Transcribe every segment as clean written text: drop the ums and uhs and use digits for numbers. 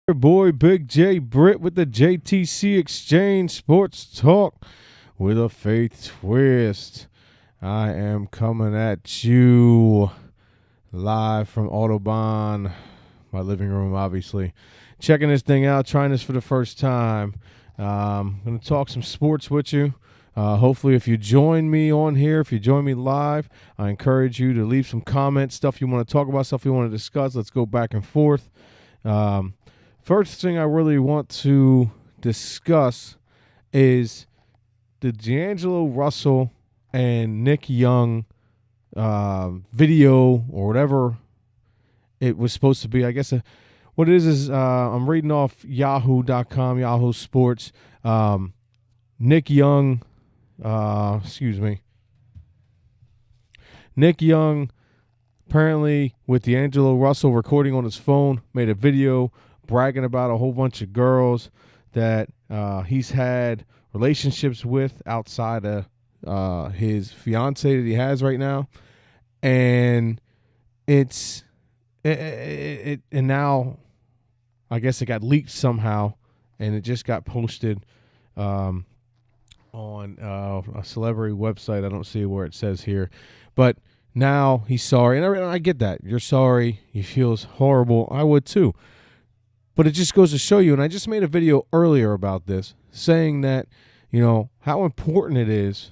Your boy Big J Britt with the JTC Exchange Sports Talk with a faith twist. I am coming at you live from Autobahn, my living room, obviously. Checking this thing out, trying this for the first time. I'm going to talk some sports with you. Hopefully, if you join me on here, if you join me live, I encourage you to leave some comments, stuff you want to talk about, stuff you want to discuss. Let's go back and forth. First thing I really want to discuss is the D'Angelo Russell and Nick Young video or whatever it was supposed to be. I guess what it is I'm reading off Yahoo.com, Yahoo Sports. Nick Young, Nick Young, apparently with D'Angelo Russell recording on his phone, made a video bragging about a whole bunch of girls that he's had relationships with outside of his fiance that he has right now, and and now I guess it got leaked somehow, and it just got posted on a celebrity website. I don't see where it says here, but now he's sorry, and I get that you're sorry. He feels horrible. I would too. But it just goes to show you, and I just made a video earlier about this, saying that, you know, how important it is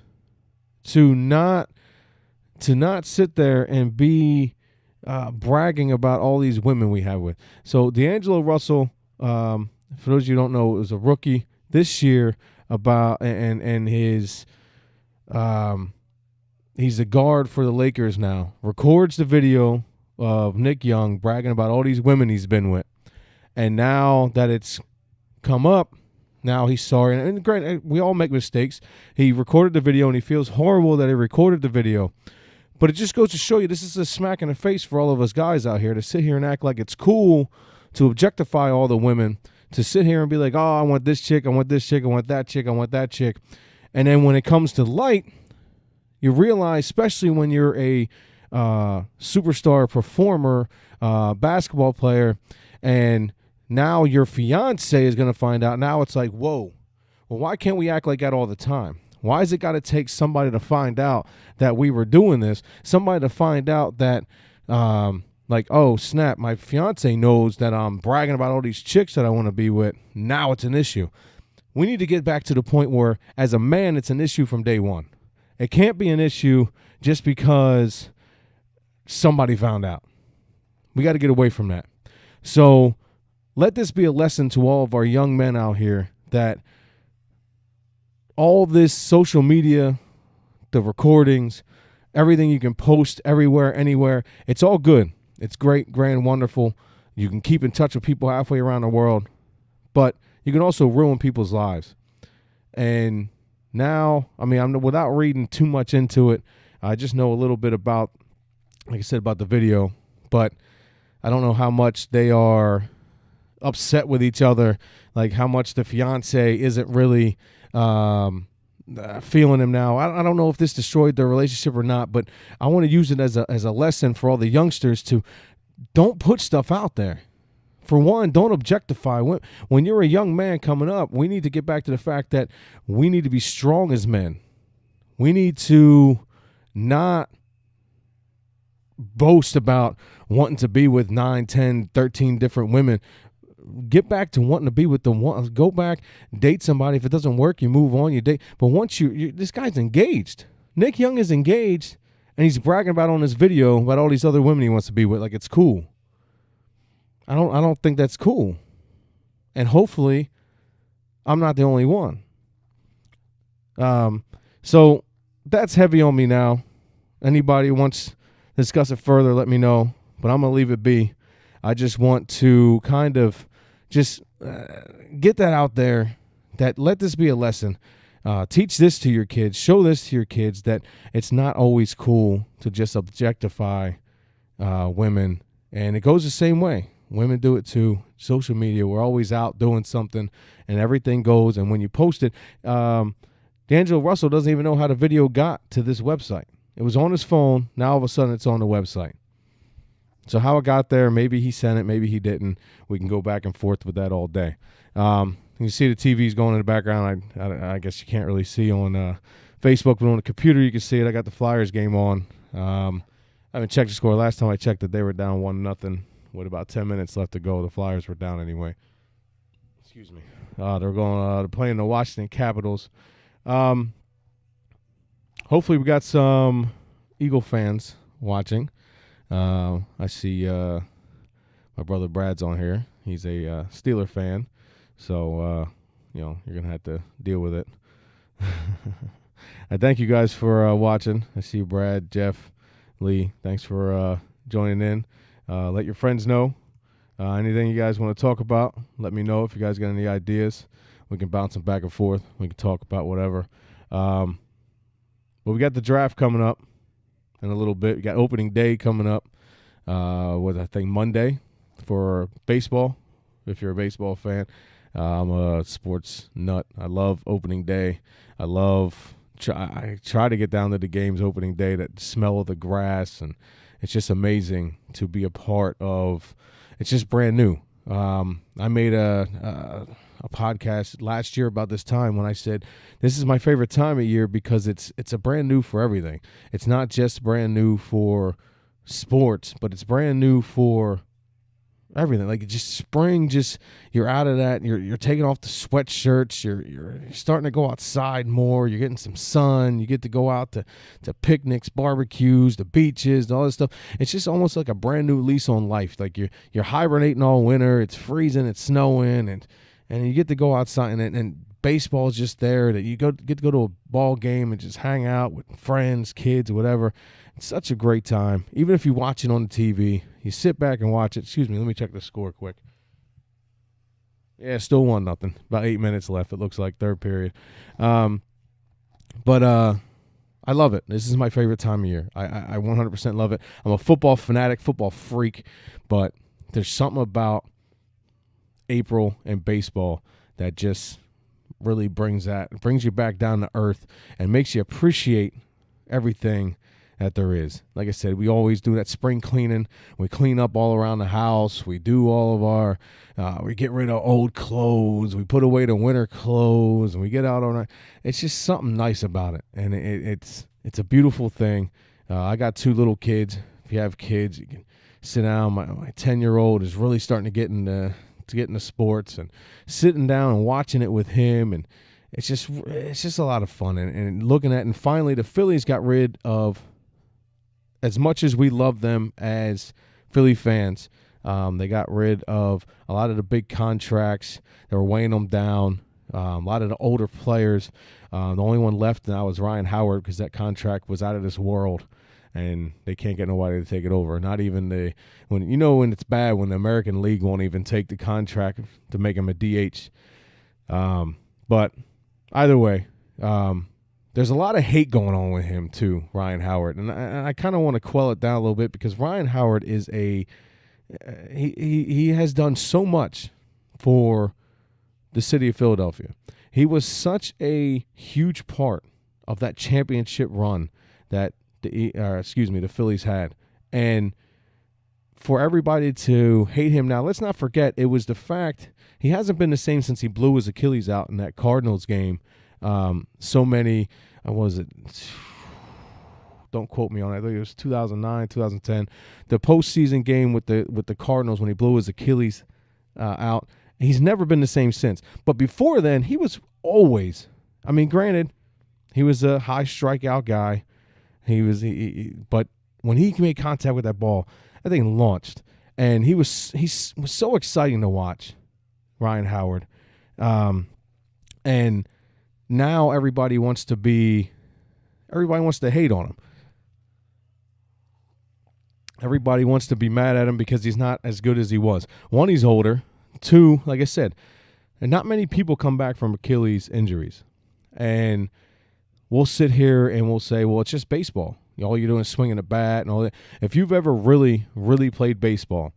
to not sit there and be bragging about all these women we have with. So D'Angelo Russell, for those of you who don't know, was a rookie this year and his he's a guard for the Lakers now. Records the video of Nick Young bragging about all these women he's been with. And now that it's come up, now he's sorry. And granted, we all make mistakes. He recorded the video, and he feels horrible that he recorded the video. But it just goes to show you, this is a smack in the face for all of us guys out here to sit here and act like it's cool to objectify all the women, to sit here and be like, oh, I want this chick, I want this chick, I want that chick, I want that chick. And then when it comes to light, you realize, especially when you're a superstar performer, basketball player, and now your fiance is going to find out. Now it's like, whoa, well, why can't we act like that all the time? Why has it got to take somebody to find out that we were doing this? Somebody to find out that, like, oh, snap, my fiance knows that I'm bragging about all these chicks that I want to be with. Now it's an issue. We need to get back to the point where, as a man, it's an issue from day one. It can't be an issue just because somebody found out. We got to get away from that. So let this be a lesson to all of our young men out here that all this social media, the recordings, everything you can post everywhere, anywhere, it's all good. It's great, grand, wonderful. You can keep in touch with people halfway around the world, but you can also ruin people's lives. And now, I mean, without reading too much into it, I just know a little bit about, like I said, about the video, but I don't know how much they are upset with each other, like how much the fiance isn't really feeling him now. I don't know if this destroyed their relationship or not, but I want to use it as a lesson for all the youngsters to don't put stuff out there. For one, don't objectify. When you're a young man coming up, we need to get back to the fact that we need to be strong as men. We need to not boast about wanting to be with 9, 10, 13 different women. Get back to wanting to be with the one. Go back, date somebody. If it doesn't work, you move on, you date. But once this guy's engaged. Nick Young is engaged, and he's bragging about on this video about all these other women he wants to be with. Like, it's cool. I don't think that's cool. And hopefully, I'm not the only one. So that's heavy on me now. Anybody wants to discuss it further, let me know. But I'm gonna leave it be. I just want to kind of just get that out there, that let this be a lesson. Teach this to your kids. Show this to your kids that it's not always cool to just objectify women. And it goes the same way. Women do it too. Social media, we're always out doing something, and everything goes. And when you post it, D'Angelo Russell doesn't even know how the video got to this website. It was on his phone. Now all of a sudden it's on the website. So how it got there, maybe he sent it, maybe he didn't. We can go back and forth with that all day. You see the TV's going in the background. I guess you can't really see on Facebook, but on the computer you can see it. I got the Flyers game on. I haven't checked the score. Last time I checked it, they were down 1-0 with about 10 minutes left to go. The Flyers were down anyway. Excuse me. They're playing the Washington Capitals. Hopefully we got some Eagle fans watching. I see my brother Brad's on here. He's a Steeler fan, so you're gonna have to deal with it. I thank you guys for watching. I see Brad, Jeff, Lee. Thanks for joining in. Let your friends know anything you guys want to talk about. Let me know if you guys got any ideas. We can bounce them back and forth. We can talk about whatever. But we got the draft coming up in a little bit. We got opening day coming up. I think Monday for baseball. If you're a baseball fan, I'm a sports nut. I love opening day. I try to get down to the games opening day. That smell of the grass, and it's just amazing to be a part of. It's just brand new. I made a podcast last year about this time when I said this is my favorite time of year because it's a brand new for everything. It's not just brand new for sports, but it's brand new for everything. Like just spring, just you're out of that. You're taking off the sweatshirts. You're starting to go outside more. You're getting some sun. You get to go out to picnics, barbecues, the beaches, all this stuff. It's just almost like a brand new lease on life. Like you're hibernating all winter. It's freezing. It's snowing, and you get to go outside and baseball is just there. That you get to go to a ball game and just hang out with friends, kids, whatever. It's such a great time. Even if you watch it on the TV, you sit back and watch it. Excuse me, let me check the score quick. Yeah, still 1-0. About 8 minutes left, it looks like, third period. But I love it. This is my favorite time of year. I 100% love it. I'm a football fanatic, football freak, but there's something about April and baseball that just really brings you back down to earth and makes you appreciate everything that there is. Like I said, we always do that spring cleaning. We clean up all around the house. We do all of our, we get rid of old clothes. We put away the winter clothes, and we get out all night. It's just something nice about it, and it's a beautiful thing. I got 2 little kids. If you have kids, you can sit down. My 10-year-old is really starting to get into sports, and sitting down and watching it with him, and it's just a lot of fun, and looking at. And finally, the Phillies got rid of. As much as we love them as Philly fans, they got rid of a lot of the big contracts. They were weighing them down. A lot of the older players. The only one left now was Ryan Howard because that contract was out of this world, and they can't get nobody to take it over. Not even when it's bad when the American League won't even take the contract to make him a DH. But either way. There's a lot of hate going on with him too, Ryan Howard, and I kind of want to quell it down a little bit because Ryan Howard is he has done so much for the city of Philadelphia. He was such a huge part of that championship run that the Phillies had, and for everybody to hate him now, let's not forget it was the fact he hasn't been the same since he blew his Achilles out in that Cardinals game. So many, what was it? Don't quote me on it. I think it was 2009, 2010. The postseason game with the Cardinals when he blew his Achilles out. He's never been the same since. But before then, he was always. I mean, granted, he was a high strikeout guy. But when he made contact with that ball, that thing launched, and he was so exciting to watch, Ryan Howard, and. Now everybody wants to hate on him. Everybody wants to be mad at him because he's not as good as he was. 1, he's older. 2, like I said, and not many people come back from Achilles injuries. And we'll sit here and we'll say, well, it's just baseball. All you're doing is swinging a bat and all that. If you've ever really, really played baseball,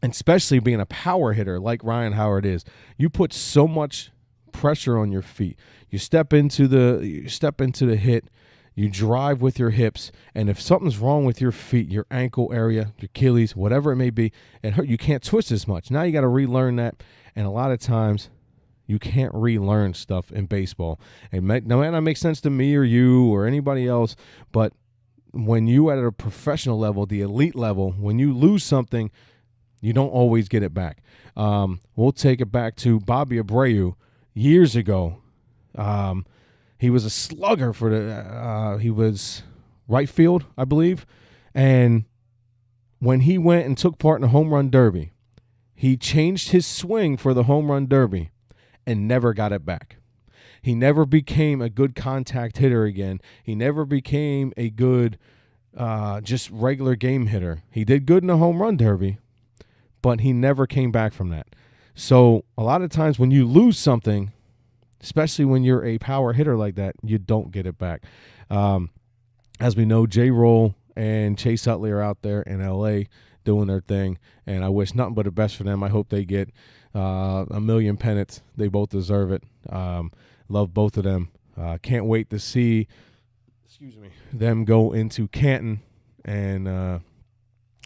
and especially being a power hitter like Ryan Howard is, you put so much pressure on your feet. You step into the hit. You drive with your hips, and if something's wrong with your feet, your ankle area, your Achilles, whatever it may be, it hurt. You can't twist as much. Now you got to relearn that, and a lot of times you can't relearn stuff in baseball. It might not make sense to me or you or anybody else, but when you at a professional level, the elite level, when you lose something, you don't always get it back. We'll take it back to Bobby Abreu years ago. He was a slugger for he was right field, I believe. And when he went and took part in the home run derby, he changed his swing for the home run derby and never got it back. He never became a good contact hitter again. He never became a good just regular game hitter. He did good in the home run derby, but he never came back from that. So a lot of times when you lose something, especially when you're a power hitter like that, you don't get it back. As we know, J-Roll and Chase Utley are out there in L.A. doing their thing, and I wish nothing but the best for them. I hope they get a million pennants. They both deserve it. Love both of them. Can't wait to see them go into Canton. And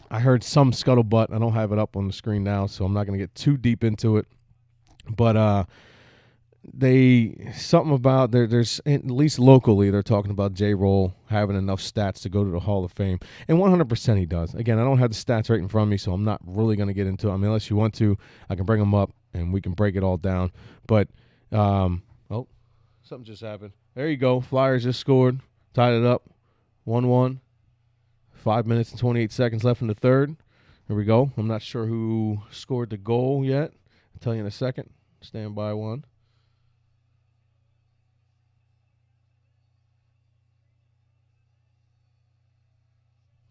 I heard some scuttlebutt. I don't have it up on the screen now, so I'm not going to get too deep into it. But something about there's at least locally they're talking about J-Roll having enough stats to go to the Hall of Fame, and 100% he does. Again, I don't have the stats right in front of me, so I'm not really going to get into it. I mean, unless you want to, I can bring them up and we can break it all down. But something just happened. There you go. Flyers just scored, tied it up, 1-1. 5 minutes and 28 seconds left in the third. Here we go. I'm not sure who scored the goal yet. I'll tell you in a second. Stand by one.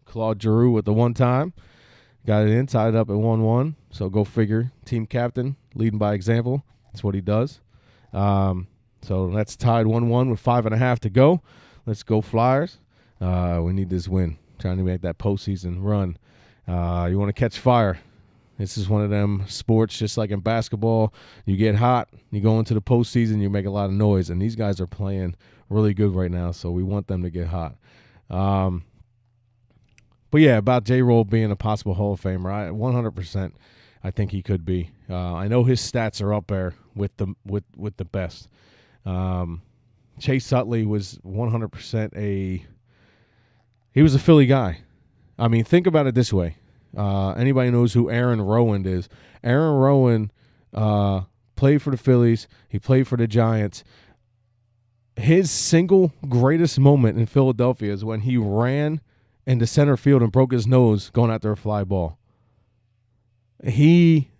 Claude Giroux with the one time. Got it in, tied it up at 1-1. So go figure. Team captain, leading by example. That's what he does. So that's tied 1-1 with 5.5 to go. Let's go Flyers. We need this win. Trying to make that postseason run. You want to catch fire. This is one of them sports, just like in basketball. You get hot, you go into the postseason, you make a lot of noise. And these guys are playing really good right now, so we want them to get hot. But yeah, about J-Roll being a possible Hall of Famer, 100% I think he could be. I know his stats are up there with the best. Chase Utley was 100% he was a Philly guy. I mean, think about it this way. Anybody knows who Aaron Rowand is. Aaron Rowand played for the Phillies. He played for the Giants. His single greatest moment in Philadelphia is when he ran into center field and broke his nose going after a fly ball. He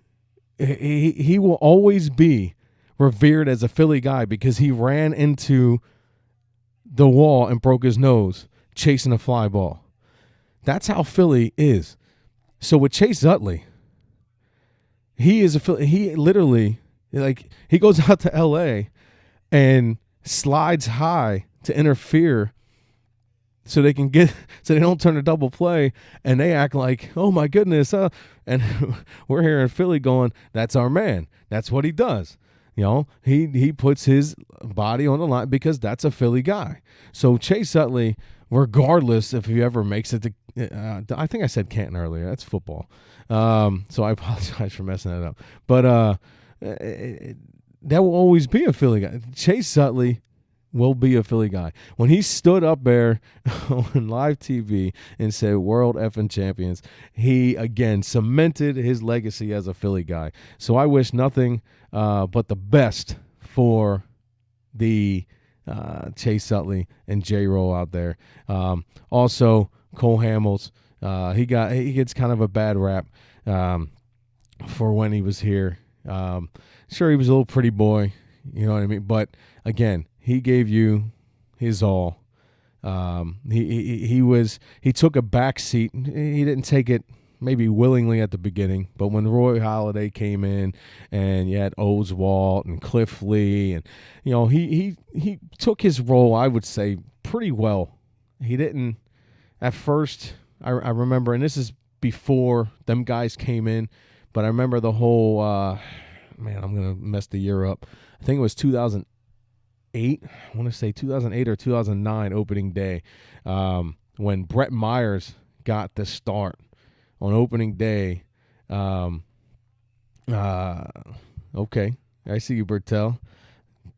will always be revered as a Philly guy because he ran into the wall and broke his nose chasing a fly ball. That's how Philly is. So with Chase Utley, he is a Philly. He literally, he goes out to L.A. and slides high to interfere so they don't turn a double play, and they act like, oh my goodness, and we're here in Philly going, that's our man. That's what he does. You know, he puts his body on the line because that's a Philly guy. So Chase Utley, regardless if he ever makes it to, I think I said Canton earlier. That's football. So I apologize for messing that up. But that will always be a Philly guy. Chase Utley will be a Philly guy. When he stood up there on live TV and said world effing champions, he, again, cemented his legacy as a Philly guy. So I wish nothing but the best for the Chase Utley and J-Roll out there. Also, Cole Hamels, he gets kind of a bad rap for when he was here. Sure, he was a little pretty boy, you know what I mean? But, again, he gave you his all. He took a back seat. He didn't take it maybe willingly at the beginning, but when Roy Halladay came in and you had Oswalt and Cliff Lee, and he took his role, I would say, pretty well. He didn't at first. I remember, and this is before them guys came in, but I remember the whole. I'm gonna mess the year up. I think it was 2008 2008. I want to say 2008 or 2009 opening day, when Brett Myers got the start on opening day. Okay, I see you, Bertel.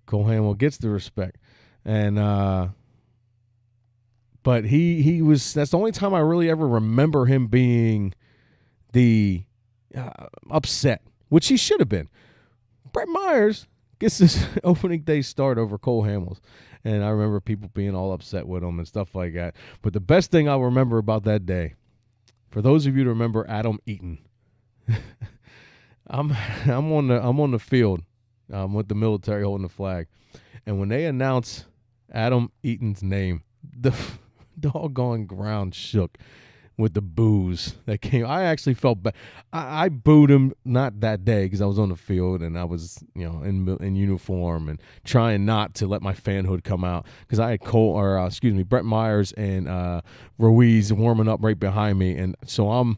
Cole Hamel gets the respect, and but he was. That's the only time I really ever remember him being the upset, which he should have been. Brett Myers gets this opening day start over Cole Hamels, and I remember people being all upset with him and stuff like that. But the best thing I'll remember about that day, for those of you to remember Adam Eaton, I'm on the field with the military holding the flag, and when they announce Adam Eaton's name, the doggone ground shook with the boos that came. I actually felt bad. I booed him, not that day because I was on the field and I was, in uniform and trying not to let my fanhood come out, because I had Brett Myers and Ruiz warming up right behind me, and so I'm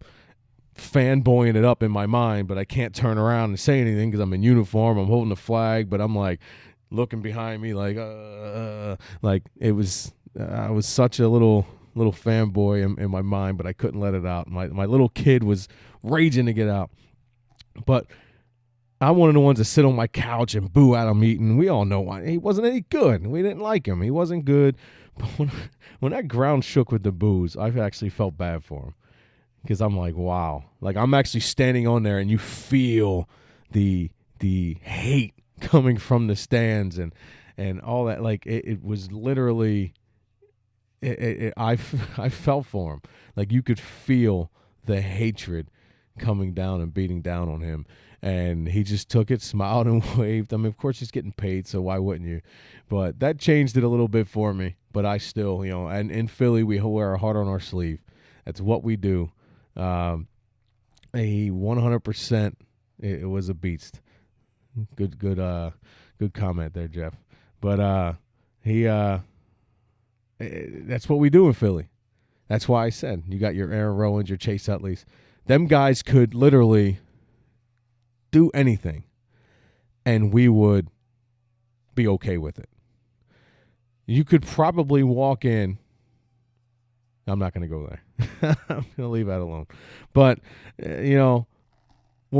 fanboying it up in my mind, but I can't turn around and say anything because I'm in uniform. I'm holding the flag, but I'm like looking behind me like it was. I was such a little fanboy in my mind, but I couldn't let it out. My little kid was raging to get out. But I'm one of the ones that sit on my couch and boo Adam Eaton. We all know why. He wasn't any good. We didn't like him. He wasn't good. But when that ground shook with the boos, I actually felt bad for him, because I'm like, wow. Like, I'm actually standing on there and you feel the hate coming from the stands and all that. Like, it was literally... I felt for him. Like, you could feel the hatred coming down and beating down on him, and he just took it, smiled and waved. I mean, of course he's getting paid, so why wouldn't you? But that changed it a little bit for me. But I still, and in Philly we wear our heart on our sleeve. That's what we do. He 100%. It was a beast. Good comment there, Jeff. But he. That's what we do in Philly. That's why I said you got your Aaron Rowans, your Chase Utleys. Them guys could literally do anything, and we would be okay with it. You could probably walk in. I'm not going to go there. I'm going to leave that alone. But, we'll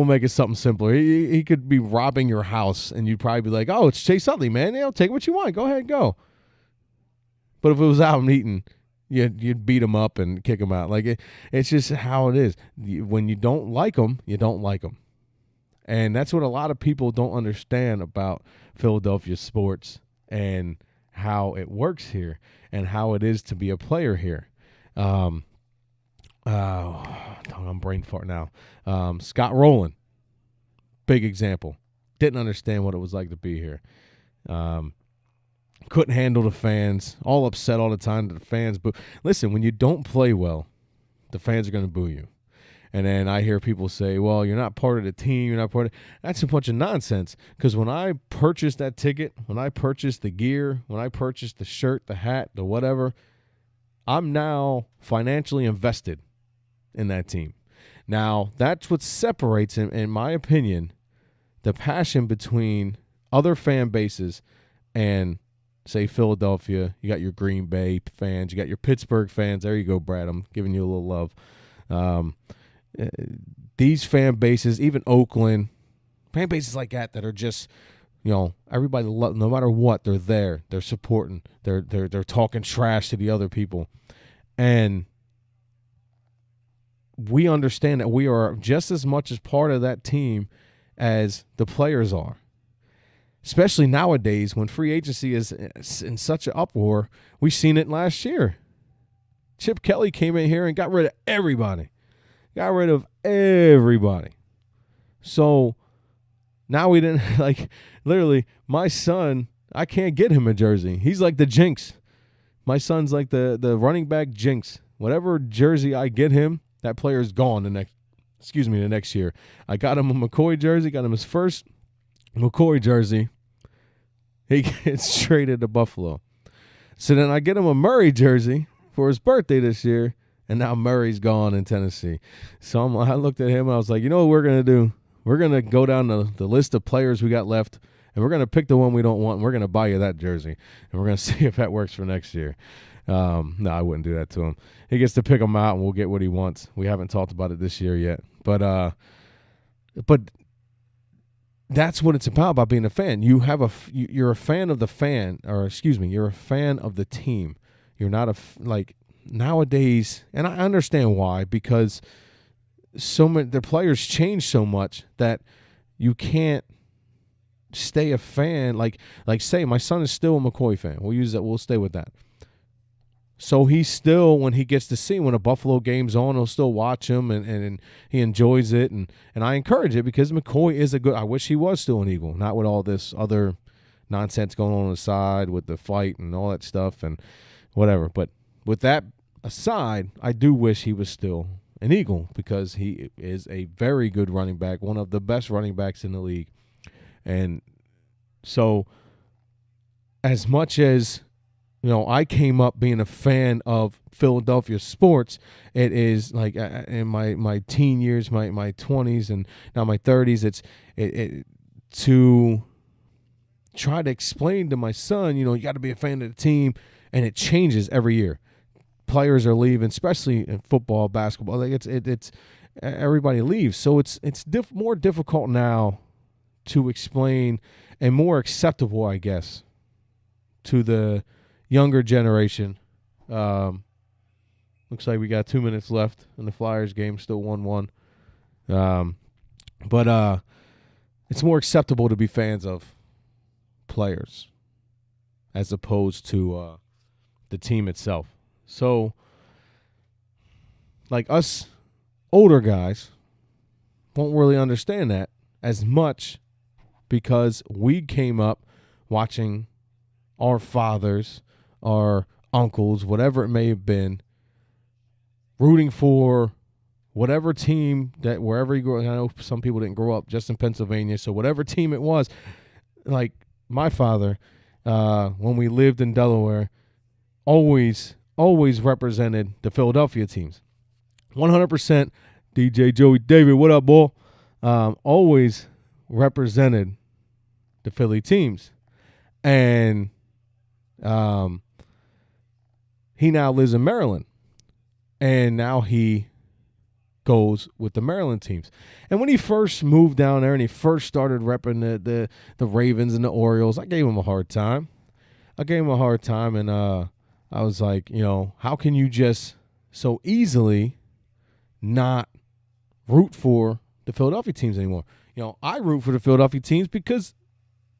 make it something simpler. He could be robbing your house, and you'd probably be like, oh, it's Chase Utley, man. Take what you want. Go ahead, go. But if it was Adam Eaton, you'd beat him up and kick him out. Like, it's just how it is. When you don't like them, you don't like them. And that's what a lot of people don't understand about Philadelphia sports and how it works here and how it is to be a player here. I'm brain fart now. Scott Rowland, big example. Didn't understand what it was like to be here. Couldn't handle the fans, all upset all the time to the fans. But listen, when you don't play well, the fans are going to boo you. And then I hear people say, well, you're not part of the team. You're not part of – that's a bunch of nonsense, because when I purchased that ticket, when I purchased the gear, when I purchased the shirt, the hat, the whatever, I'm now financially invested in that team. Now, that's what separates, in my opinion, the passion between other fan bases and – say Philadelphia. You got your Green Bay fans, you got your Pittsburgh fans. There you go, Brad. I'm giving you a little love. These fan bases, even Oakland, fan bases like that are just, everybody no matter what, they're there. They're supporting. They're talking trash to the other people, and we understand that we are just as much as part of that team as the players are. Especially nowadays when free agency is in such an uproar. We've seen it last year. Chip Kelly came in here and got rid of everybody. So now we didn't, literally, my son, I can't get him a jersey. He's like the jinx. My son's like the running back jinx. Whatever jersey I get him, that player's gone the next year. I got him a McCoy jersey, got him his first McCoy jersey. He gets traded to Buffalo. So then I get him a Murray jersey for his birthday this year, and now Murray's gone in Tennessee. So I looked at him and I was like, you know what we're going to do? We're going to go down the list of players we got left, and we're going to pick the one we don't want, and we're going to buy you that jersey, and we're going to see if that works for next year. No, I wouldn't do that to him. He gets to pick them out, and we'll get what he wants. We haven't talked about it this year yet, but that's what it's about being a fan. You're a fan of the fan, or excuse me, you're a fan of the team. You're not like nowadays, and I understand why, because the players change so much that you can't stay a fan. Like say my son is still a McCoy fan. We'll use that. We'll stay with that. So he's still, when he gets to see when a Buffalo game's on, he'll still watch him, and he enjoys it, and I encourage it because McCoy is a good. I wish he was still an Eagle, not with all this other nonsense going on the side with the fight and all that stuff and whatever. But with that aside, I do wish he was still an Eagle because he is a very good running back, one of the best running backs in the league. And so as much as, I came up being a fan of Philadelphia sports, it is like in my teen years, my 20s and now my 30s, it's to try to explain to my son, you got to be a fan of the team, and it changes every year. Players are leaving, especially in football, basketball. Like it's everybody leaves, so it's more difficult now to explain and more acceptable, I guess, to the younger generation. Looks like we got 2 minutes left in the Flyers game, still 1-1. But it's more acceptable to be fans of players as opposed to the team itself. So, like us older guys won't really understand that as much because we came up watching our fathers, our uncles, whatever it may have been, rooting for whatever team that wherever you grew up. I know some people didn't grow up just in Pennsylvania, so whatever team it was, like my father, when we lived in Delaware, always represented the Philadelphia teams. 100% DJ Joey David, what up, boy? Always represented the Philly teams. And he now lives in Maryland. And now he goes with the Maryland teams. And when he first moved down there and he first started repping the Ravens and the Orioles, I gave him a hard time. And I was like, how can you just so easily not root for the Philadelphia teams anymore? I root for the Philadelphia teams because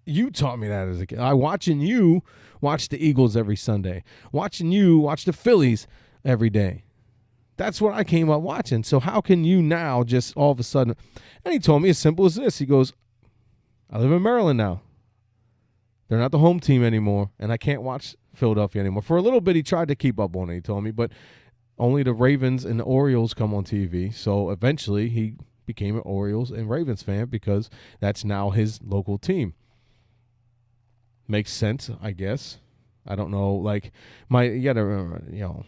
you taught me that as a kid. Watching you watch the Eagles every Sunday, watching you watch the Phillies every day. That's what I came up watching. So how can you now just all of a sudden? And he told me as simple as this. He goes, I live in Maryland now. They're not the home team anymore, and I can't watch Philadelphia anymore. For a little bit, he tried to keep up on it, he told me, but only the Ravens and the Orioles come on TV. So eventually he became an Orioles and Ravens fan because that's now his local team. Makes sense, I guess. I don't know. Like you got to remember,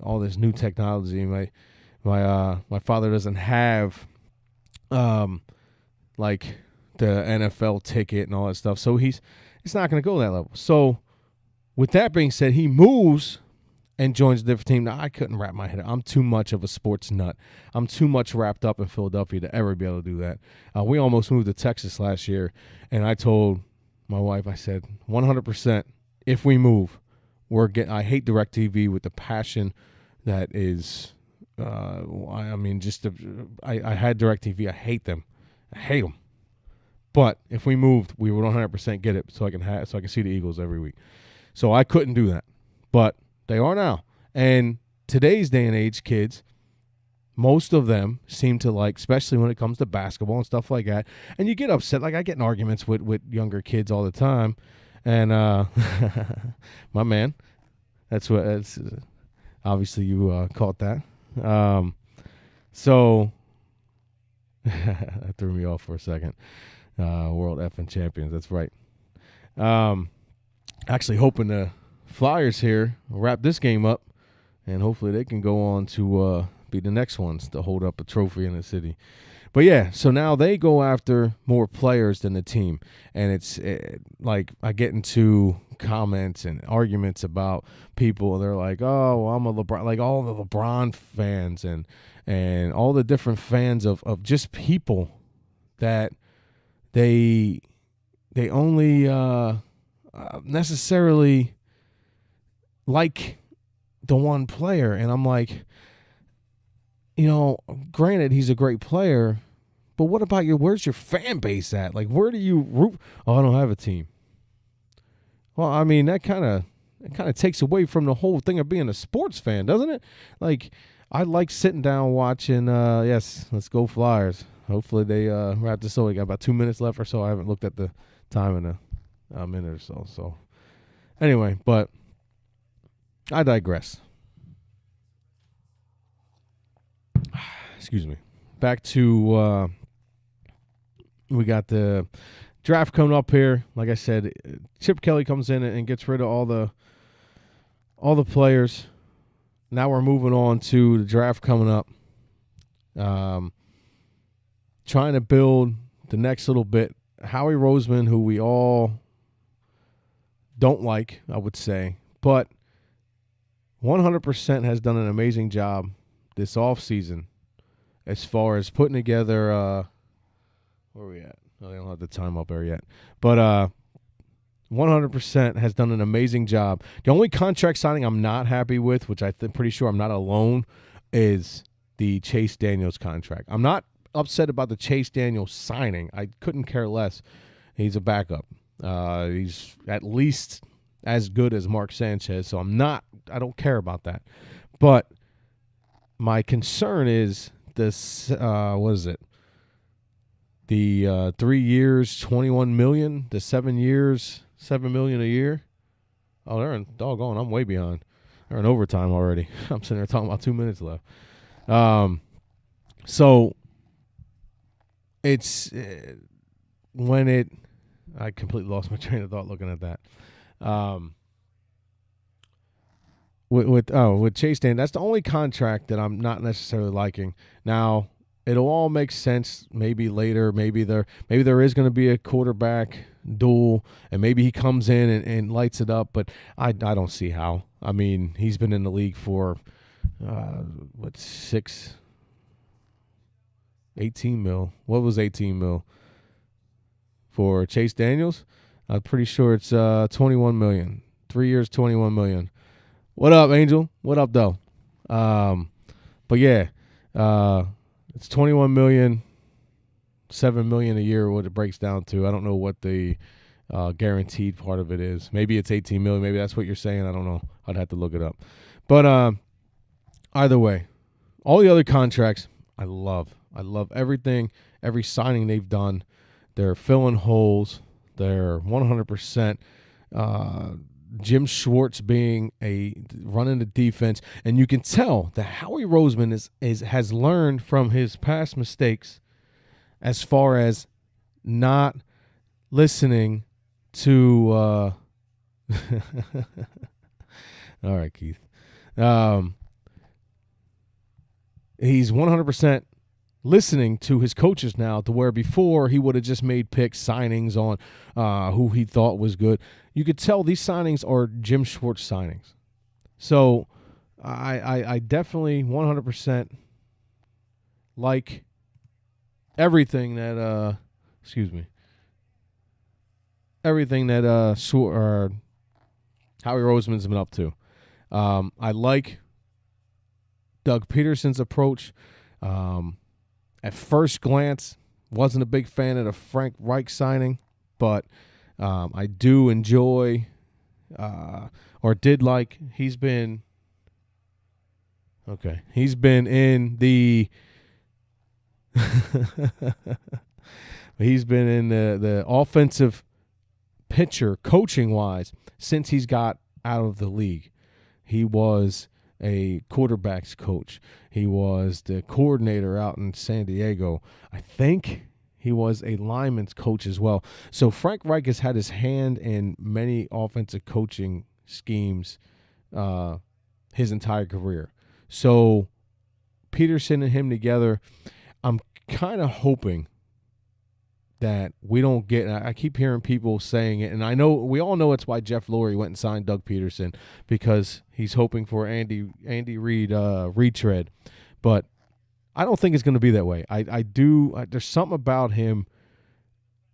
all this new technology. My father doesn't have like the NFL ticket and all that stuff, so he's not going to go that level. So with that being said, he moves and joins a different team. Now, I couldn't wrap my head. I'm too much of a sports nut. I'm too much wrapped up in Philadelphia to ever be able to do that. We almost moved to Texas last year, and I told my wife, I said, 100%, if we move, I hate DirecTV with the passion that is, I had DirecTV. I hate them. But if we moved, we would 100% get it so I can see the Eagles every week. So I couldn't do that, but they are now. And today's day and age, kids, most of them seem to like, especially when it comes to basketball and stuff like that. And you get upset. Like I get in arguments with younger kids all the time. And my man, that's obviously you caught that. So that threw me off for a second. World effing champions. That's right. Actually hoping the Flyers here will wrap this game up, and hopefully they can go on to be the next ones to hold up a trophy in the city. But yeah, so now they go after more players than the team, and it's like I get into comments and arguments about people. They're like, "Oh, well, I'm a LeBron," like all the LeBron fans and all the different fans of just people that they only necessarily like the one player, and I'm like, granted he's a great player, but what about where's your fan base at? Like, where do you root? Oh, I don't have a team. Well, I mean, that kind of takes away from the whole thing of being a sports fan, doesn't it? Like, I like sitting down watching. Yes, let's go Flyers. Hopefully they wrap this up. We got about 2 minutes left or so. I haven't looked at the time in a minute or so. So anyway, but I digress. Excuse me. Back to we got the draft coming up here. Like I said, Chip Kelly comes in and gets rid of all the players. Now we're moving on to the draft coming up. Trying to build the next little bit. Howie Roseman, who we all don't like, I would say, but 100% has done an amazing job this offseason as far as putting together where are we at? Oh, they don't have the time up there yet. But 100% has done an amazing job. The only contract signing I'm not happy with, which I'm pretty sure I'm not alone, is the Chase Daniels contract. I'm not upset about the Chase Daniels signing. I couldn't care less. He's a backup. He's at least as good as Mark Sanchez, so I don't care about that. But my concern is this, what is it? The 3 years, $21 million, the 7 years, $7 million a year. Oh, they're in doggone. I'm way behind. They're in overtime already. I'm sitting there talking about 2 minutes left. So it's I completely lost my train of thought looking at that. With Chase Daniels, that's the only contract that I'm not necessarily liking. Now, it'll all make sense maybe later. Maybe there is going to be a quarterback duel, and maybe he comes in and lights it up, but I don't see how. I mean, he's been in the league for, 18 mil. What was 18 mil for Chase Daniels? I'm pretty sure it's 21 million. 3 years, 21 million. What up, Angel? What up, though? But yeah, it's 21 million, 7 million a year. What it breaks down to, I don't know what the guaranteed part of it is. Maybe it's 18 million. Maybe that's what you're saying. I don't know. I'd have to look it up. But either way, all the other contracts, I love everything, every signing they've done. They're filling holes. They're 100%. Jim Schwartz being running the defense, and you can tell that Howie Roseman has learned from his past mistakes as far as not listening to. All right, Keith. He's 100% listening to his coaches now, to where before he would have just made picks, signings on who he thought was good. You could tell these signings are Jim Schwartz signings. So I definitely 100% like everything that everything that Howie Roseman's been up to. I like Doug Peterson's approach. At first glance, wasn't a big fan of the Frank Reich signing, but I do enjoy or did like he's been in the he's been in the offensive pitcher coaching wise since he's got out of the league. He was a quarterback's coach. He was the coordinator out in San Diego. I think he was a lineman's coach as well. So Frank Reich has had his hand in many offensive coaching schemes his entire career. So Peterson and him together, I'm kind of hoping that we don't get. I keep hearing people saying it, and I know we all know it's why Jeff Lurie went and signed Doug Peterson, because he's hoping for Andy Reid retread. But I don't think it's going to be that way. I do. There's something about him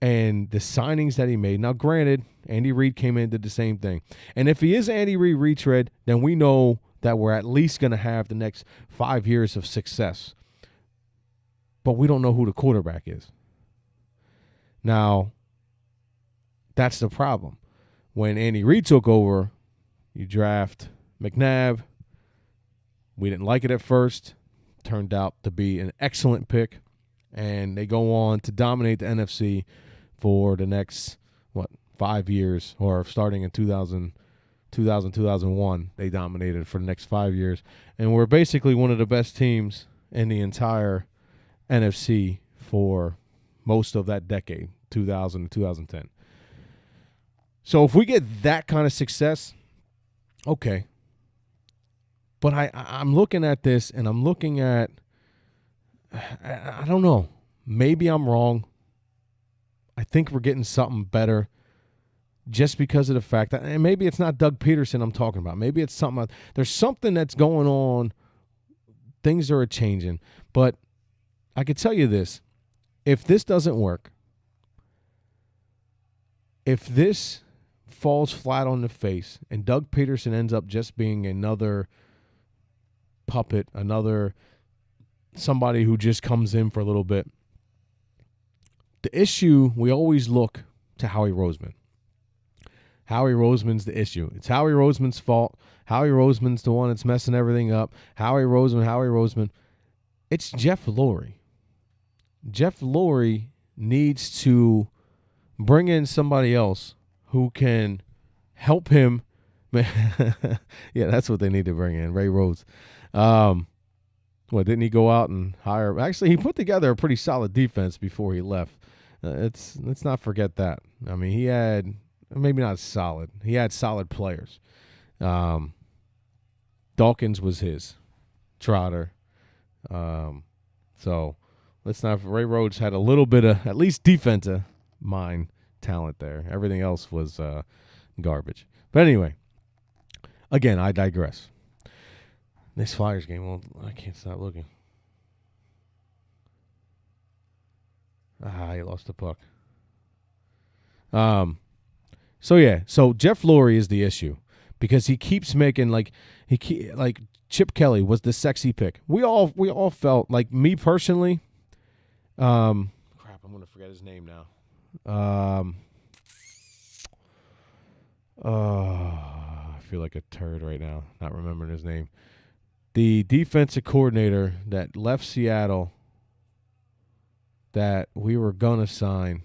and the signings that he made. Now, granted, Andy Reid came in and did the same thing. And if he is Andy Reid retread, then we know that we're at least going to have the next 5 years of success. But we don't know who the quarterback is. Now, that's the problem. When Andy Reid took over, you draft McNabb. We didn't like it at first. Turned out to be an excellent pick. And they go on to dominate the NFC for the next, 5 years, or starting in 2001, they dominated for the next 5 years. And we're basically one of the best teams in the entire NFC for most of that decade, 2000 to 2010. So if we get that kind of success, okay. But I'm looking at this, and I'm looking at, I don't know. Maybe I'm wrong. I think we're getting something better just because of the fact that, and maybe it's not Doug Peterson I'm talking about. Maybe it's something. There's something that's going on. Things are changing. But I could tell you this. If this doesn't work, if this falls flat on the face and Doug Peterson ends up just being another puppet, another somebody who just comes in for a little bit, the issue, we always look to Howie Roseman. Howie Roseman's the issue. It's Howie Roseman's fault. Howie Roseman's the one that's messing everything up. Howie Roseman. It's Jeff Lurie. Jeff Lurie needs to bring in somebody else who can help him. Yeah, that's what they need to bring in, Ray Rhodes. Didn't he go out and hire? Actually, he put together a pretty solid defense before he left. Let's not forget that. I mean, he had, maybe not solid. He had solid players. Dawkins was his. Trotter. So let's not. Ray Rhodes had a little bit of at least defensive mind talent there. Everything else was garbage. But anyway, again, I digress. This Flyers game, well, I can't stop looking. He lost the puck. So Jeff Lurie is the issue because he keeps making like Chip Kelly was the sexy pick. We all felt like, me personally. I'm gonna forget his name now. I feel like a turd right now, not remembering his name. The defensive coordinator that left Seattle that we were going to sign,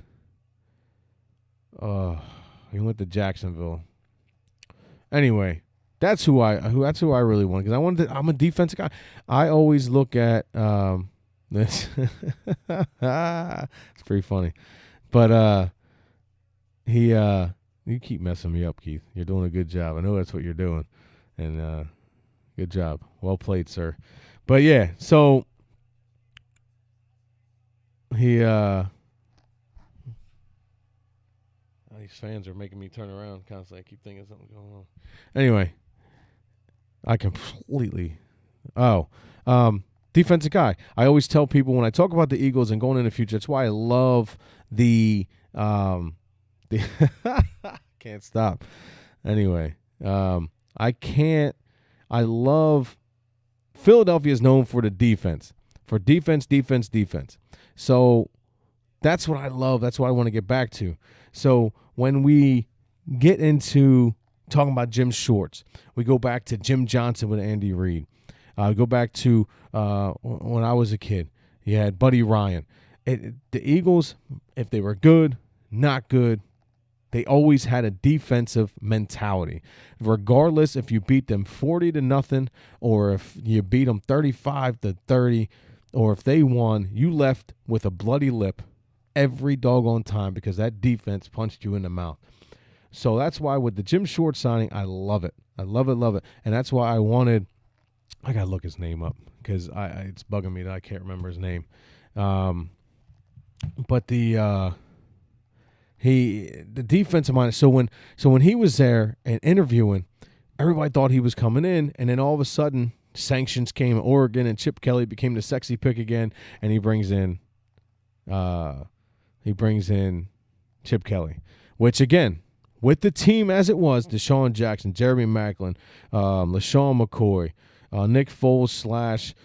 he went to Jacksonville. Anyway, that's who I really want, because I'm a defensive guy. I always look at this. It's pretty funny. But you keep messing me up, Keith. You're doing a good job. I know that's what you're doing. And good job. Well played, sir. But yeah, so he these fans are making me turn around constantly. I keep thinking something's going on. Anyway, I completely defensive guy. I always tell people when I talk about the Eagles and going in the future, that's why I love the can't stop. Anyway, I love Philadelphia is known for the defense. For defense. So that's what I love. That's what I want to get back to. So when we get into talking about Jim Shorts, we go back to Jim Johnson with Andy Reid. Go back to when I was a kid. You had Buddy Ryan. The Eagles, if they were good, not good, they always had a defensive mentality. Regardless if you beat them 40-0 or if you beat them 35-30 or if they won, you left with a bloody lip every doggone time because that defense punched you in the mouth. So that's why with the Jim Short signing, I love it. I love it. And that's why I got to look his name up because it's bugging me that I can't remember his name. But the defensive mind. So when he was there and interviewing, everybody thought he was coming in, and then all of a sudden sanctions came in Oregon, and Chip Kelly became the sexy pick again, and he brings in Chip Kelly, which again, with the team as it was, Deshaun Jackson, Jeremy Maclin, LaShawn McCoy, Nick Foles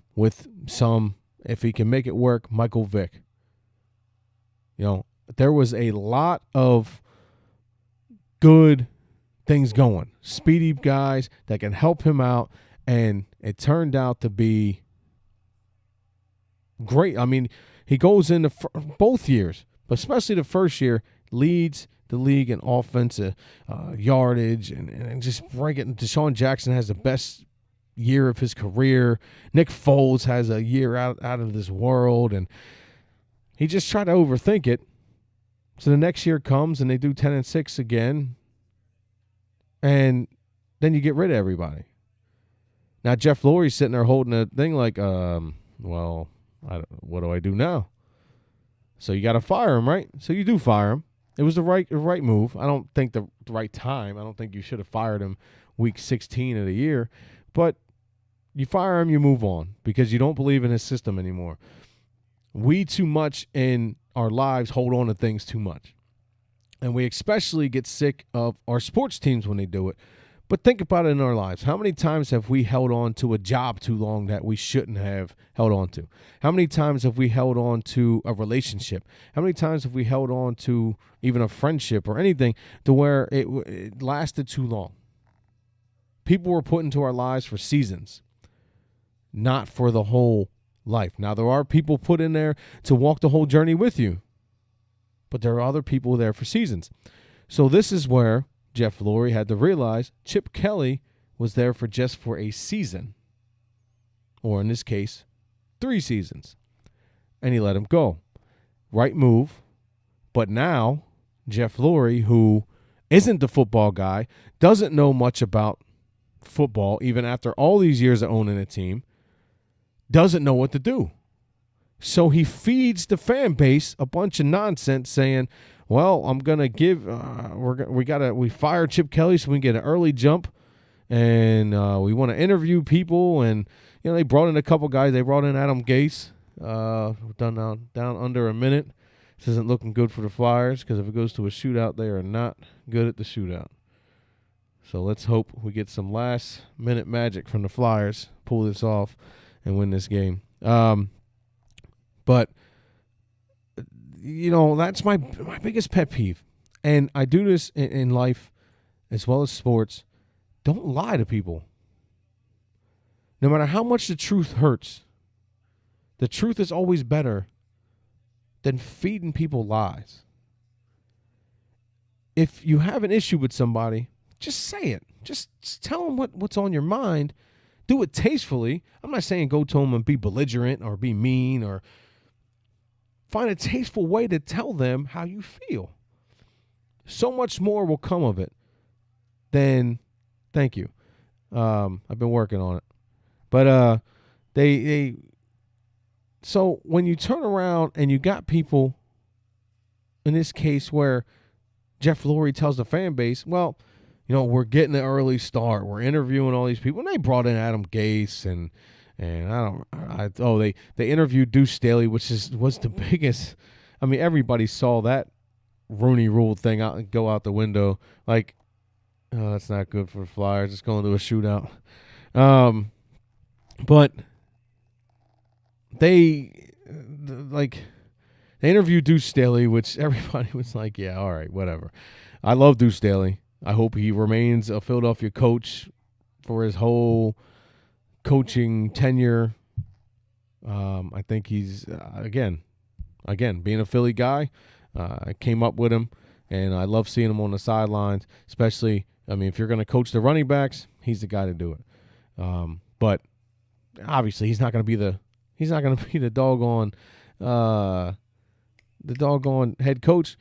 / with some, if he can make it work, Michael Vick. There was a lot of good things going. Speedy guys that can help him out, and it turned out to be great. I mean, he goes into both years, but especially the first year, leads the league in offensive yardage and just breaking. Deshaun Jackson has the best year of his career. Nick Foles has a year out of this world, and he just tried to overthink it. So the next year comes and they do 10-6 again, and then you get rid of everybody. Now Jeff Lurie's sitting there holding a thing like, what do I do now? So you got to fire him, right? So you do fire him. It was the right move. I don't think the right time. I don't think you should have fired him week 16 of the year, but you fire him, you move on because you don't believe in his system anymore. We too much in our lives hold on to things too much. And we especially get sick of our sports teams when they do it. But think about it in our lives. How many times have we held on to a job too long that we shouldn't have held on to? How many times have we held on to a relationship? How many times have we held on to even a friendship or anything to where it lasted too long? People were put into our lives for seasons, not for the whole life. Now, there are people put in there to walk the whole journey with you, but there are other people there for seasons. So this is where Jeff Lurie had to realize Chip Kelly was there for a season, or in this case, 3 seasons, and he let him go. Right move, but now Jeff Lurie, who isn't the football guy, doesn't know much about football, even after all these years of owning a team, doesn't know what to do. So he feeds the fan base a bunch of nonsense saying, well, I'm going to give we fired Chip Kelly so we can get an early jump, and we want to interview people, and they brought in a couple guys. They brought in Adam Gase, down under a minute. This isn't looking good for the Flyers because if it goes to a shootout, they are not good at the shootout. So let's hope we get some last-minute magic from the Flyers, pull this off, and win this game. But that's my biggest pet peeve. And I do this in life as well as sports. Don't lie to people. No matter how much the truth hurts, the truth is always better than feeding people lies. If you have an issue with somebody, just say it. Just tell them what's on your mind. Do it tastefully. I'm not saying go to them and be belligerent or be mean, or find a tasteful way to tell them how you feel. So much more will come of it than thank you. I've been working on it. But so when you turn around and you got people, in this case where Jeff Lurie tells the fan base, well, we're getting an early start. We're interviewing all these people. And they brought in Adam Gase and they interviewed Deuce Staley, which was the biggest. I mean, everybody saw that Rooney Rule thing go out the window. Like, oh, that's not good for the Flyers. It's going to a shootout. But they interviewed Deuce Staley, which everybody was like, yeah, all right, whatever. I love Deuce Staley. I hope he remains a Philadelphia coach for his whole coaching tenure. I think he's, again, being a Philly guy, I came up with him, and I love seeing him on the sidelines, especially, if you're going to coach the running backs, he's the guy to do it. But obviously he's not going to be the doggone head coach.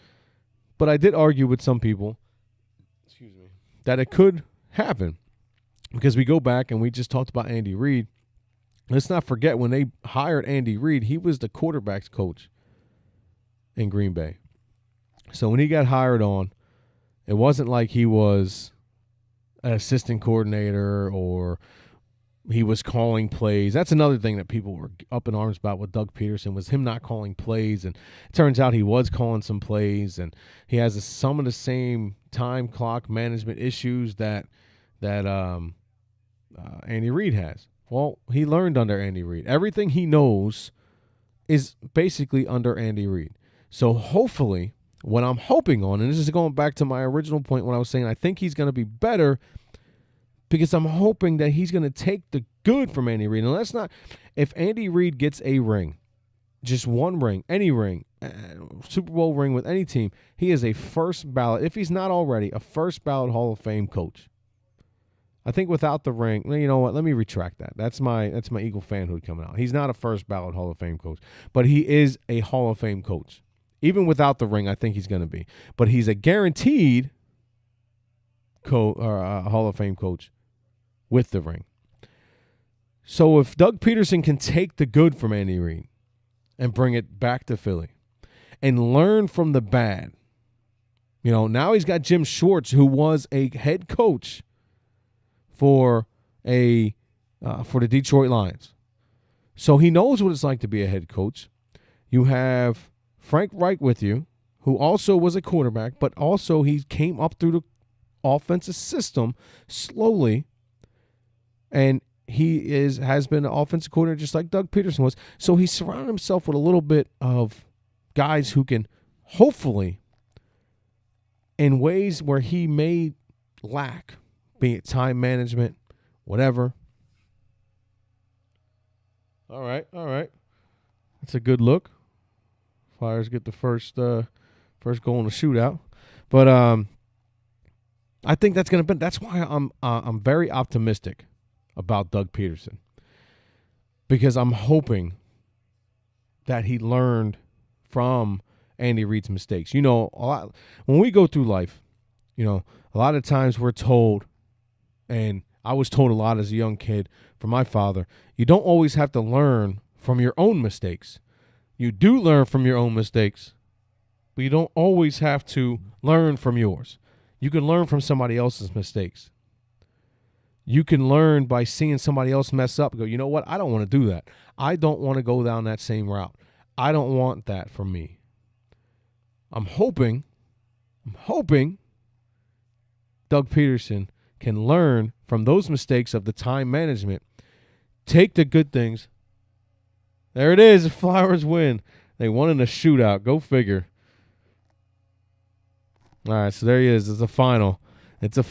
But I did argue with some people, that it could happen, because we go back and we just talked about Andy Reid, let's not forget when they hired Andy Reid, he was the quarterback's coach in Green Bay. So when he got hired on, it wasn't like he was an assistant coordinator or he was calling plays. That's another thing that people were up in arms about with Doug Peterson, was him not calling plays. And it turns out he was calling some plays, and he has some of the same time clock management issues that Andy Reid has. Well, he learned under Andy Reid. Everything he knows is basically under Andy Reid. So hopefully, what I'm hoping on, and this is going back to my original point when I was saying I think he's going to be better, because I'm hoping that he's going to take the good from Andy Reid. And let's not, if Andy Reid gets a ring, just one ring, any ring, Super Bowl ring with any team, he is a first ballot, if he's not already, a first ballot Hall of Fame coach. I think without the ring, you know what? Let me retract that. That's my Eagle fanhood coming out. He's not a first ballot Hall of Fame coach, but he is a Hall of Fame coach. Even without the ring, I think he's going to be. But he's a guaranteed Hall of Fame coach with the ring. So if Doug Peterson can take the good from Andy Reid and bring it back to Philly and learn from the bad, now he's got Jim Schwartz, who was a head coach for the Detroit Lions. So he knows what it's like to be a head coach. You have Frank Reich with you, who also was a quarterback, but also he came up through the offensive system slowly, and he has been an offensive coordinator just like Doug Peterson was. So he surrounded himself with a little bit of guys who can hopefully, in ways where he may lack, be it time management, whatever. All right. That's a good look. Flyers get the first goal in the shootout. But I think that's going to be. That's why I'm very optimistic about Doug Peterson, because I'm hoping that he learned from Andy Reid's mistakes. A lot when we go through life, a lot of times we're told, and I was told a lot as a young kid from my father, you don't always have to learn from your own mistakes. You do learn from your own mistakes, but you don't always have to learn from yours. You can learn from somebody else's mistakes. You can learn by seeing somebody else mess up and go, you know what? I don't want to do that. I don't want to go down that same route. I don't want that for me. I'm hoping Doug Peterson can learn from those mistakes of the time management, take the good things. There it is. The Flyers win. They won in a shootout. Go figure. All right, so there he is. It's a final. The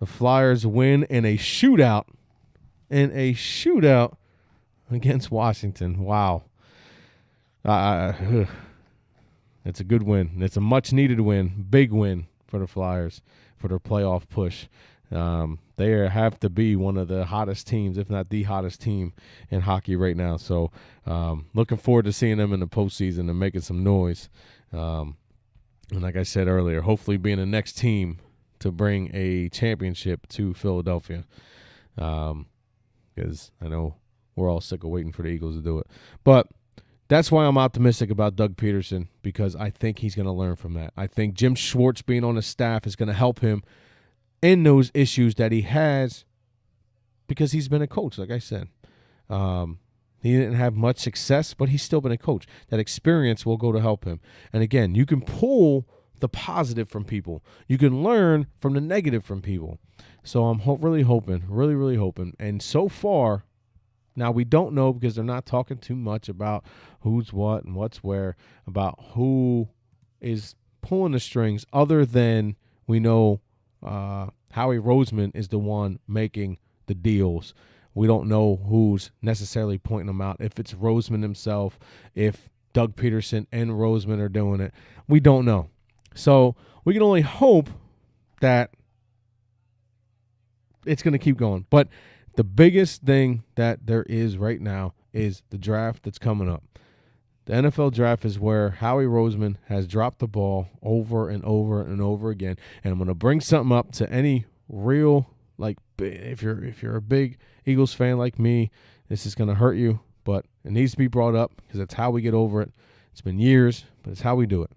Flyers win in a shootout. Against Washington. Wow. It's a good win. It's a much-needed win. Big win for the Flyers for their playoff push. They have to be one of the hottest teams, if not the hottest team in hockey right now. So looking forward to seeing them in the postseason and making some noise. And like I said earlier, hopefully being the next team to bring a championship to Philadelphia, because I know we're all sick of waiting for the Eagles to do it. But that's why I'm optimistic about Doug Peterson, because I think he's going to learn from that. I think Jim Schwartz being on the staff is going to help him in those issues that he has, because he's been a coach, like I said. He didn't have much success, but he's still been a coach. That experience will go to help him. And again, you can pull the positive from people. You can learn from the negative from people. So I'm really hoping. And so far, now we don't know, because they're not talking too much about who's what and what's where, about who is pulling the strings, other than we know Howie Roseman is the one making the deals. We don't know who's necessarily pointing them out. If it's Roseman himself, if Doug Peterson and Roseman are doing it, we don't know. So we can only hope that it's going to keep going. But the biggest thing that there is right now is the draft that's coming up. The NFL draft is where Howie Roseman has dropped the ball over and over and over again. And I'm going to bring something up to any real Like if you're a big Eagles fan like me, this is going to hurt you, but it needs to be brought up because that's how we get over it. It's been years, but it's how we do it.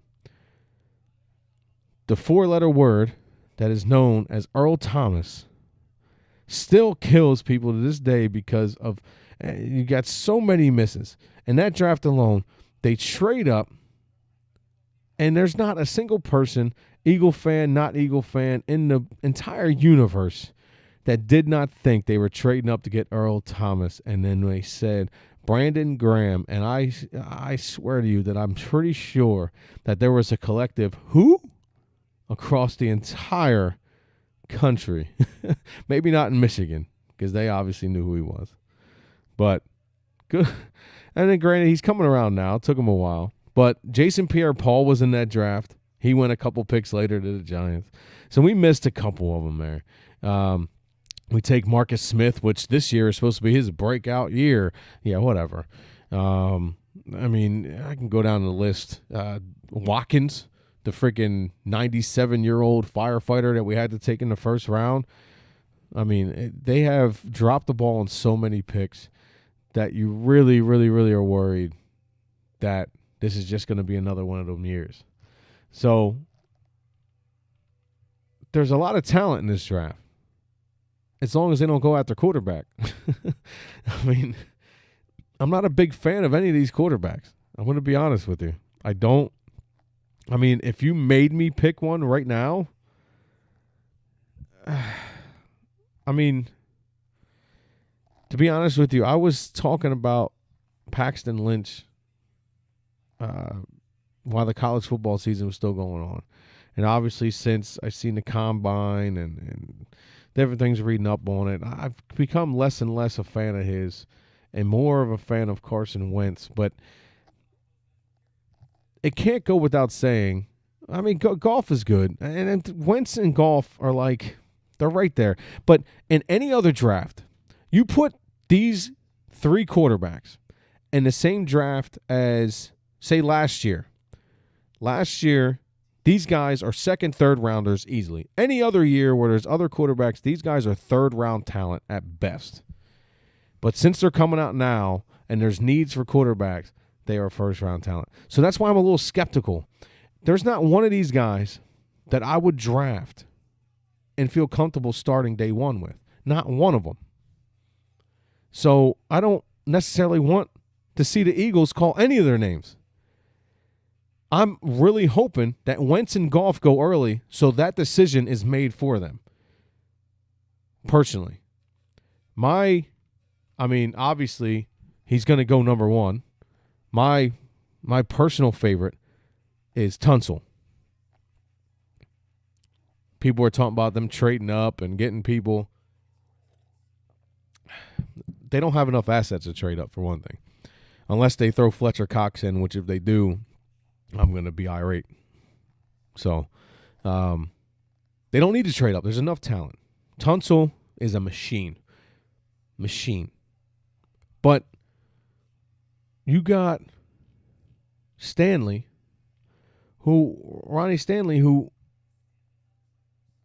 The 4-letter word that is known as Earl Thomas still kills people to this day because of you got so many misses. In that draft alone, they trade up, and there's not a single person, Eagle fan, not Eagle fan, in the entire universe that did not think they were trading up to get Earl Thomas. And then they said Brandon Graham, and I swear to you that I'm pretty sure that there was a collective who across the entire country. Maybe not in Michigan, because they obviously knew who he was. But good. And then granted, he's coming around now. It took him a while. But Jason Pierre-Paul was in that draft. He went a couple picks later to the Giants. So we missed a couple of them there. We take Marcus Smith, which this year is supposed to be his breakout year. Yeah, whatever. I mean, I can go down the list. Watkins, the freaking 97-year-old firefighter that we had to take in the first round. I mean, they have dropped the ball on so many picks that you really, really, really are worried that this is just going to be another one of them years. So there's a lot of talent in this draft, as long as they don't go after quarterback. I mean, I'm not a big fan of any of these quarterbacks. I'm going to be honest with you. I mean, if you made me pick one right now, I mean, to be honest with you, I was talking about Paxton Lynch while the college football season was still going on. And obviously, since I've seen the combine and different things reading up on it, I've become less and less a fan of his and more of a fan of Carson Wentz. But it can't go without saying, I mean, Goff is good. And Wentz and Goff are like, they're right there. But in any other draft, you put these 3 quarterbacks in the same draft as, say, last year. Last year, these guys are second, third rounders easily. Any other year where there's other quarterbacks, these guys are third-round talent at best. But since they're coming out now and there's needs for quarterbacks, they are first-round talent. So that's why I'm a little skeptical. There's not one of these guys that I would draft and feel comfortable starting day one with. Not one of them. So I don't necessarily want to see the Eagles call any of their names. I'm really hoping that Wentz and Goff go early so that decision is made for them. Personally. Obviously, he's going to go number 1. My personal favorite is Tunsil. People are talking about them trading up and getting people. They don't have enough assets to trade up, for one thing. Unless they throw Fletcher Cox in, which if they do, I'm going to be irate. So, they don't need to trade up. There's enough talent. Tunsil is a machine. But you got Ronnie Stanley, who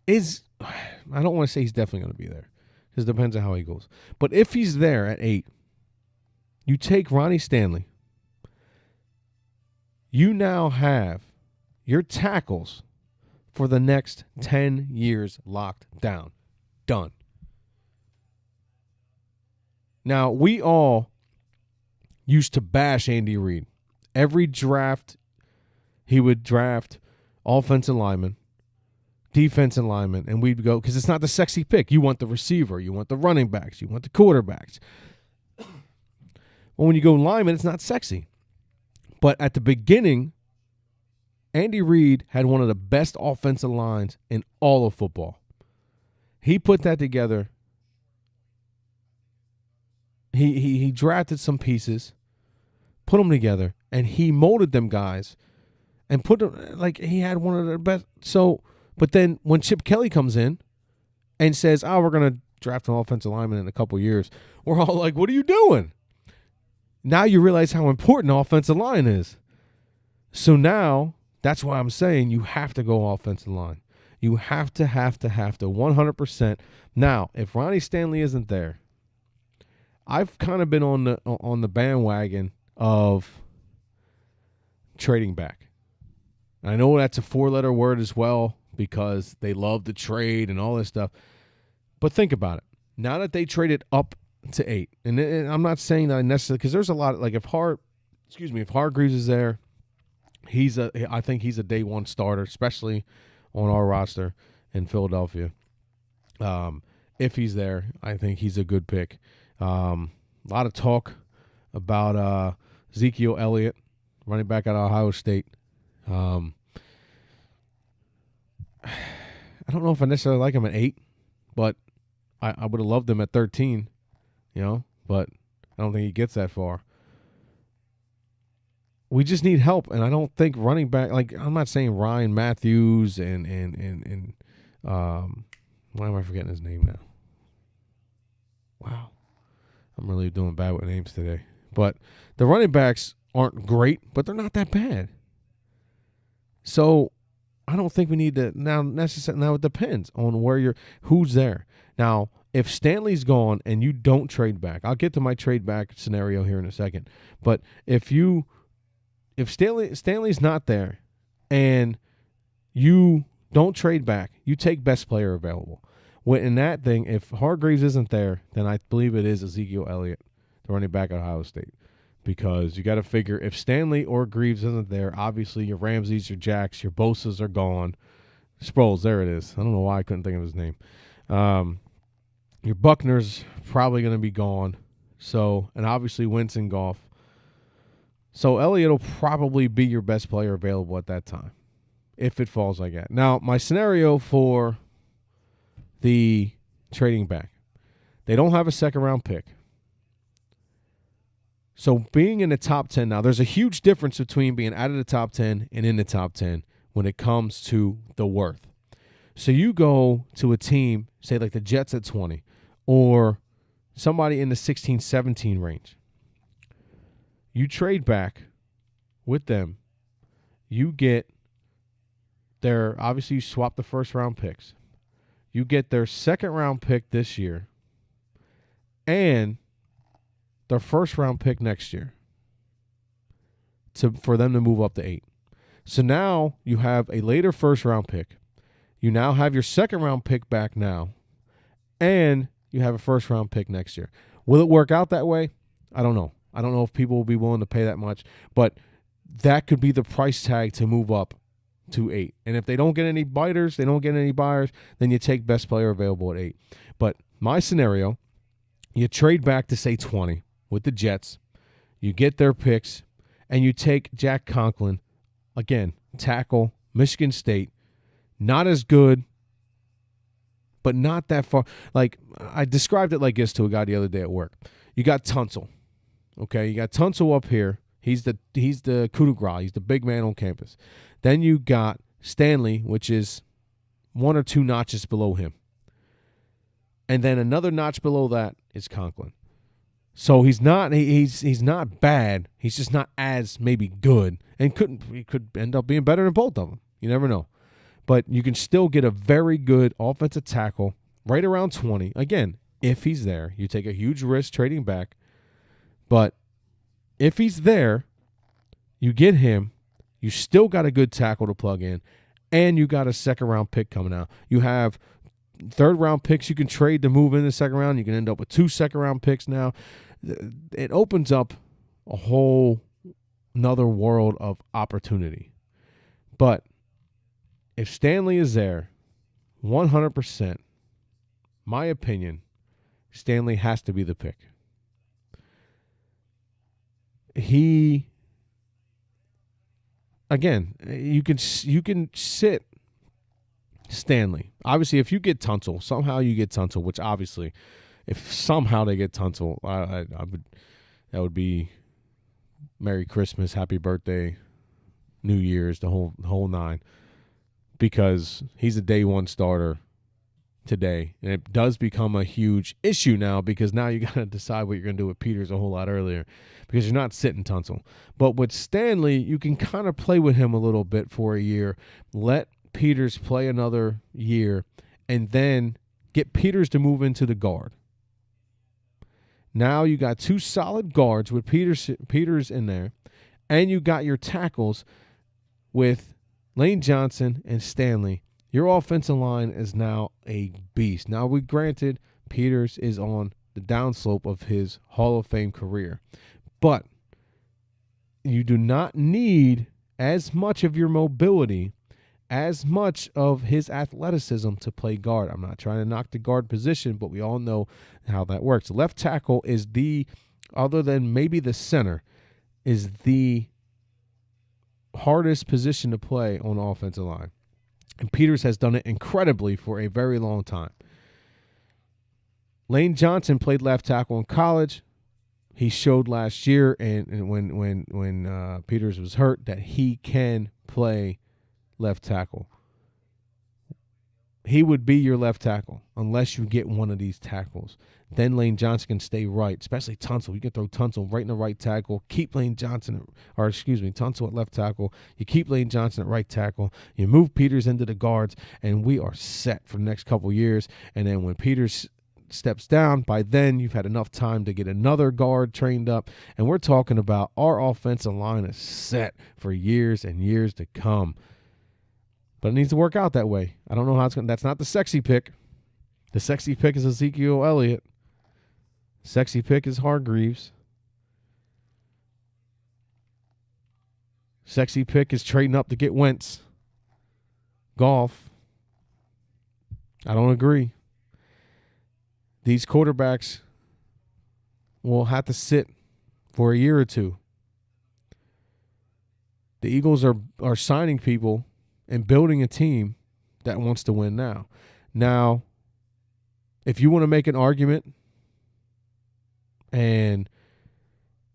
is, I don't want to say he's definitely going to be there, because it depends on how he goes. But if he's there at 8, you take Ronnie Stanley. You now have your tackles for the next 10 years locked down. Done. Now, we all used to bash Andy Reid. Every draft, he would draft offensive linemen, defensive linemen, and we'd go, because it's not the sexy pick. You want the receiver. You want the running backs. You want the quarterbacks. Well, when you go lineman, it's not sexy. But at the beginning, Andy Reid had one of the best offensive lines in all of football. He put that together. He drafted some pieces, put them together, and he molded them guys and put them, like, he had one of the best. So, but then when Chip Kelly comes in and says, we're going to draft an offensive lineman in a couple years, we're all like, what are you doing? Now you realize how important the offensive line is. So now, that's why I'm saying you have to go offensive line. You have to 100%. Now, if Ronnie Stanley isn't there, I've kind of been on the bandwagon of trading back. I know that's a 4-letter word as well because they love to trade and all this stuff. But think about it. Now that they traded up to 8, and I'm not saying that I necessarily, because there's a lot, like if Hargreaves is there, I think he's a day one starter, especially on our roster in Philadelphia. If he's there, I think he's a good pick. A lot of talk about Ezekiel Elliott, running back out of Ohio State. I don't know if I necessarily like him at 8, but I would have loved him at 13, but I don't think he gets that far. We just need help, and I don't think running back, like I'm not saying Ryan Matthews and why am I forgetting his name now? Wow. I'm really doing bad with names today. But the running backs aren't great, but they're not that bad. So I don't think we need to now it depends on who's there. Now, if Stanley's gone and you don't trade back, I'll get to my trade back scenario here in a second. But if Stanley's not there and you don't trade back, you take best player available. In that thing, if Hargreaves isn't there, then I believe it is Ezekiel Elliott, the running back at Ohio State. Because you got to figure if Stanley or Greaves isn't there, obviously your Ramseys, your Jacks, your Bosas are gone. Sproles, there it is. I don't know why I couldn't think of his name. Your Buckner's probably going to be gone. So, and obviously Wentz and Goff. So Elliott will probably be your best player available at that time, if it falls like that. Now, my scenario for the trading back, they don't have a second-round pick. So being in the top 10 now, there's a huge difference between being out of the top 10 and in the top 10 when it comes to the worth. So you go to a team, say like the Jets at 20, or somebody in the 16, 17 range. You trade back with them. You get obviously you swap the first-round picks. You get their second-round pick this year and their first-round pick next year for them to move up to 8. So now you have a later first-round pick. You now have your second-round pick back now, and you have a first-round pick next year. Will it work out that way? I don't know. I don't know if people will be willing to pay that much, but that could be the price tag to move up to 8. And if they don't get any biters, they don't get any buyers, then you take best player available at 8. But my scenario, you trade back to, say, 20 with the Jets. You get their picks, and you take Jack Conklin, again, tackle, Michigan State, not as good, but not that far. Like, I described it like this to a guy the other day at work. You got Tunsil. Okay, you got Tunsil up here. He's the coup de grace. He's the big man on campus. Then you got Stanley, which is 1 or 2 notches below him. And then another notch below that is Conklin. So he's not bad. He's just not as maybe good, and he could end up being better than both of them. You never know. But you can still get a very good offensive tackle right around 20. Again, if he's there, you take a huge risk trading back. But if he's there, you get him. You still got a good tackle to plug in, and you got a second-round pick coming out. You have third-round picks you can trade to move into the second round. You can end up with 2 second-round picks now. It opens up a whole another world of opportunity. But if Stanley is there, 100%, my opinion, Stanley has to be the pick. Again, you can sit Stanley. Obviously, if you get Tunsil, somehow you get Tunsil, which obviously, if somehow they get Tunsil, that would be Merry Christmas, Happy Birthday, New Year's, the whole 9, because he's a day one starter today, and it does become a huge issue now because now you got to decide what you're going to do with Peters a whole lot earlier because you're not sitting Tunsil. But with Stanley, you can kind of play with him a little bit for a year. Let Peters play another year and then get Peters to move into the guard. Now you got 2 solid guards with Peters in there, and you got your tackles with Lane Johnson and Stanley. Your offensive line is now a beast. Now, granted, Peters is on the downslope of his Hall of Fame career, but you do not need as much of your mobility, as much of his athleticism to play guard. I'm not trying to knock the guard position, but we all know how that works. Left tackle is other than maybe the center, is the hardest position to play on the offensive line. And Peters has done it incredibly for a very long time. Lane Johnson played left tackle in college. He showed last year, and when Peters was hurt, that he can play left tackle. He would be your left tackle unless you get one of these tackles. Then Lane Johnson can stay right, especially Tunsil. You can throw Tunsil right in the right tackle. Keep Lane Johnson, Tunsil at left tackle. You keep Lane Johnson at right tackle. You move Peters into the guards, and we are set for the next couple years. And then when Peters steps down, by then you've had enough time to get another guard trained up, and we're talking about our offensive line is set for years and years to come. But it needs to work out that way. I don't know how it's going to. That's not the sexy pick. The sexy pick is Ezekiel Elliott. Sexy pick is Hargreaves. Sexy pick is trading up to get Wentz. Goff. I don't agree. These quarterbacks will have to sit for a year or two. The Eagles are signing people and building a team that wants to win now. Now, if you want to make an argument, and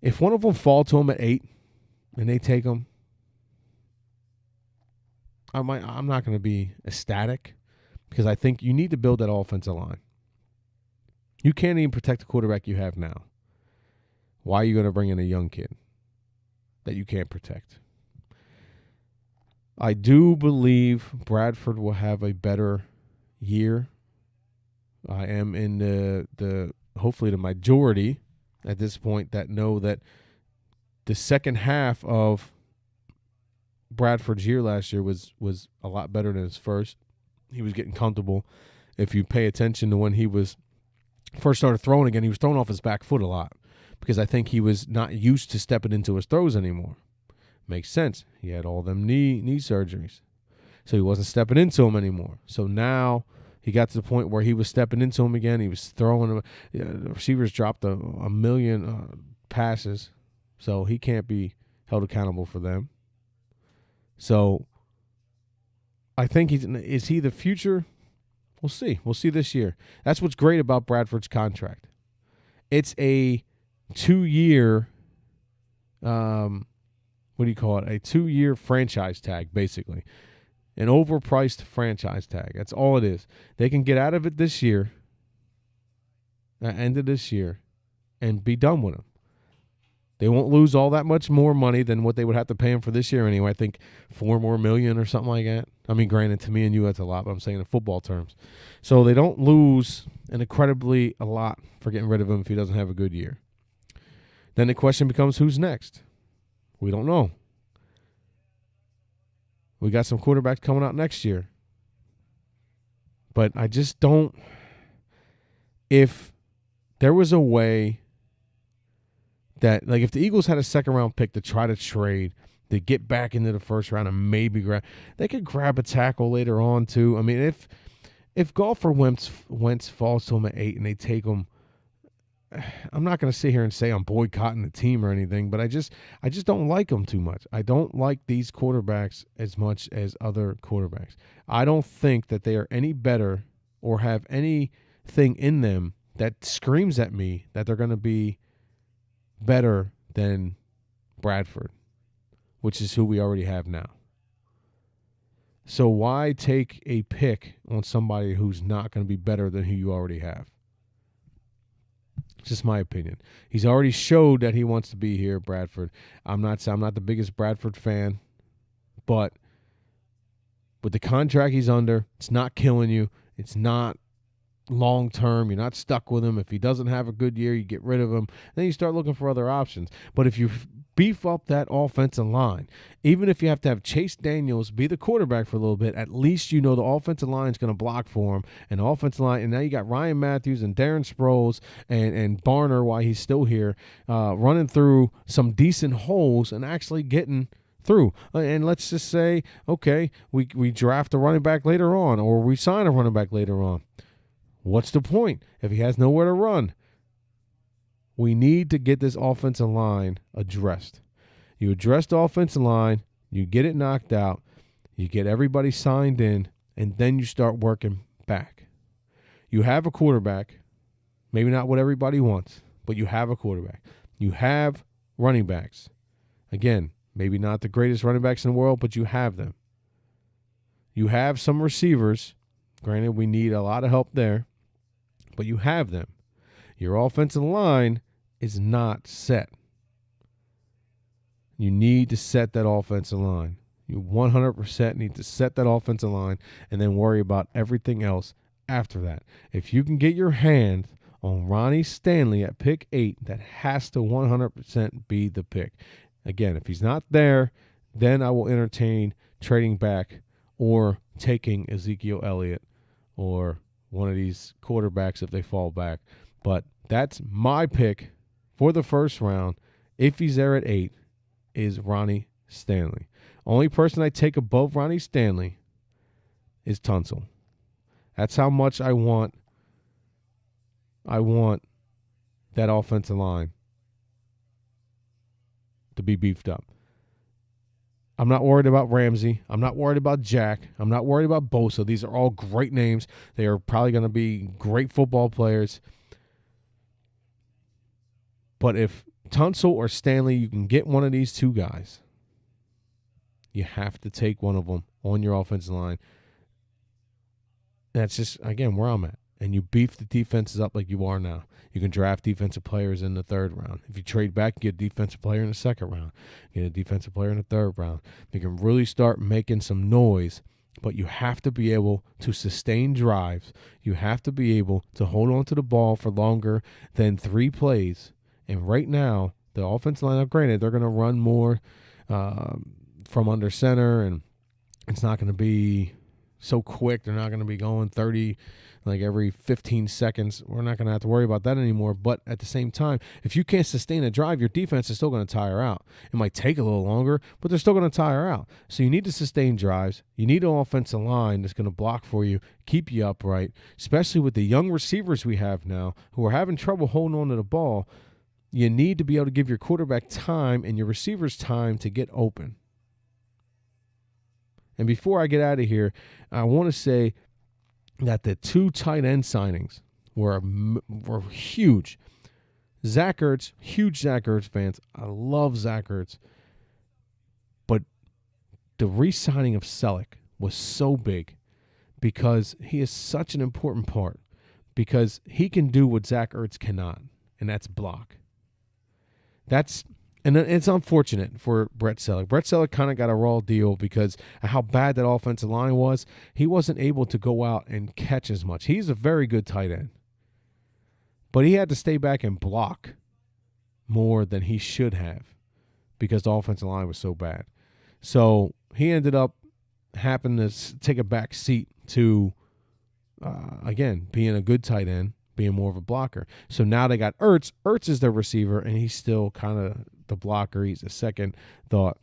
if one of them fall to them at 8 and they take them, I'm not going to be ecstatic, because I think you need to build that offensive line. You can't even protect the quarterback you have now. Why are you going to bring in a young kid that you can't protect? I do believe Bradford will have a better year. I am in the hopefully the majority at this point that know that the second half of Bradford's year last year was a lot better than his first. He was getting comfortable. If you pay attention to when he was first started throwing again, he was throwing off his back foot a lot, because I think he was not used to stepping into his throws anymore. Makes sense. He had all them knee surgeries, so he wasn't stepping into them anymore. So now he got to the point where he was stepping into them again. He was throwing them. The receivers dropped a million passes, so he can't be held accountable for them. So I think is he the future? We'll see. We'll see this year. That's what's great about Bradford's contract. It's a 2-year, what do you call it? A 2-year franchise tag, basically. An overpriced franchise tag. That's all it is. They can get out of it this year, end of this year, and be done with him. They won't lose all that much more money than what they would have to pay him for this year anyway. I think $4 million or something like that. I mean, granted, to me and you, that's a lot, but I'm saying in football terms. So they don't lose an incredibly a lot for getting rid of him if he doesn't have a good year. Then the question becomes, who's next? We don't know. We got some quarterbacks coming out next year. But I just don't. If there was a way that, like, if the Eagles had a second-round pick to try to trade, to get back into the first round and maybe they could grab a tackle later on too. I mean, if Goff or Wentz falls to them at 8 and they take them, I'm not going to sit here and say I'm boycotting the team or anything, but I just don't like them too much. I don't like these quarterbacks as much as other quarterbacks. I don't think that they are any better or have anything in them that screams at me that they're going to be better than Bradford, which is who we already have now. So why take a pick on somebody who's not going to be better than who you already have? It's just my opinion. He's already showed that he wants to be here, Bradford. I'm not the biggest Bradford fan, but with the contract he's under, it's not killing you. It's not long term. You're not stuck with him. If he doesn't have a good year, you get rid of him. Then you start looking for other options. But if you beef up that offensive line, even if you have to have Chase Daniels be the quarterback for a little bit, at least you know the offensive line is going to block for him. And the offensive line, and now you got Ryan Matthews and Darren Sproles and Barner, while he's still here, running through some decent holes and actually getting through. And let's just say, okay, we draft a running back later on, or we sign a running back later on. What's the point if he has nowhere to run? We need to get this offensive line addressed. You address the offensive line, you get it knocked out, you get everybody signed in, and then you start working back. You have a quarterback, maybe not what everybody wants, but you have a quarterback. You have running backs. Again, maybe not the greatest running backs in the world, but you have them. You have some receivers. Granted, we need a lot of help there, but you have them. Your offensive line is not set. You need to set that offensive line. You 100% need to set that offensive line and then worry about everything else after that. If you can get your hand on Ronnie Stanley at pick 8, that has to 100% be the pick. Again, if he's not there, then I will entertain trading back or taking Ezekiel Elliott or one of these quarterbacks if they fall back. But that's my pick for the first round, if he's there at 8, is Ronnie Stanley. Only person I take above Ronnie Stanley is Tunsil. That's how much I want that offensive line to be beefed up. I'm not worried about Ramsey. I'm not worried about Jack. I'm not worried about Bosa. These are all great names. They are probably going to be great football players. But if Tunsil or Stanley, you can get one of these two guys, you have to take one of them on your offensive line. That's just, again, where I'm at. And you beef the defenses up like you are now. You can draft defensive players in the 3rd round. If you trade back, you get a defensive player in the 2nd round. You get a defensive player in the 3rd round. You can really start making some noise, but you have to be able to sustain drives. You have to be able to hold on to the ball for longer than 3 plays. And right now, the offensive line, granted, they're going to run more from under center, and it's not going to be so quick. They're not going to be going 30 like every 15 seconds. We're not going to have to worry about that anymore. But at the same time, if you can't sustain a drive, your defense is still going to tire out. It might take a little longer, but they're still going to tire out. So you need to sustain drives. You need an offensive line that's going to block for you, keep you upright, especially with the young receivers we have now who are having trouble holding on to the ball. You need to be able to give your quarterback time and your receivers time to get open. And before I get out of here, I want to say that the 2 tight end signings were huge. Zach Ertz, huge Zach Ertz fans. I love Zach Ertz. But the re-signing of Selleck was so big because he is such an important part, because he can do what Zach Ertz cannot, and that's block. And it's unfortunate for Brett Selleck. Brett Selleck kind of got a raw deal because of how bad that offensive line was. He wasn't able to go out and catch as much. He's a very good tight end. But he had to stay back and block more than he should have because the offensive line was so bad. So he ended up having to take a back seat to, again, being a good tight end, being more of a blocker. So now they got Ertz. Ertz is their receiver, and he's still kind of the blocker. He's a second thought.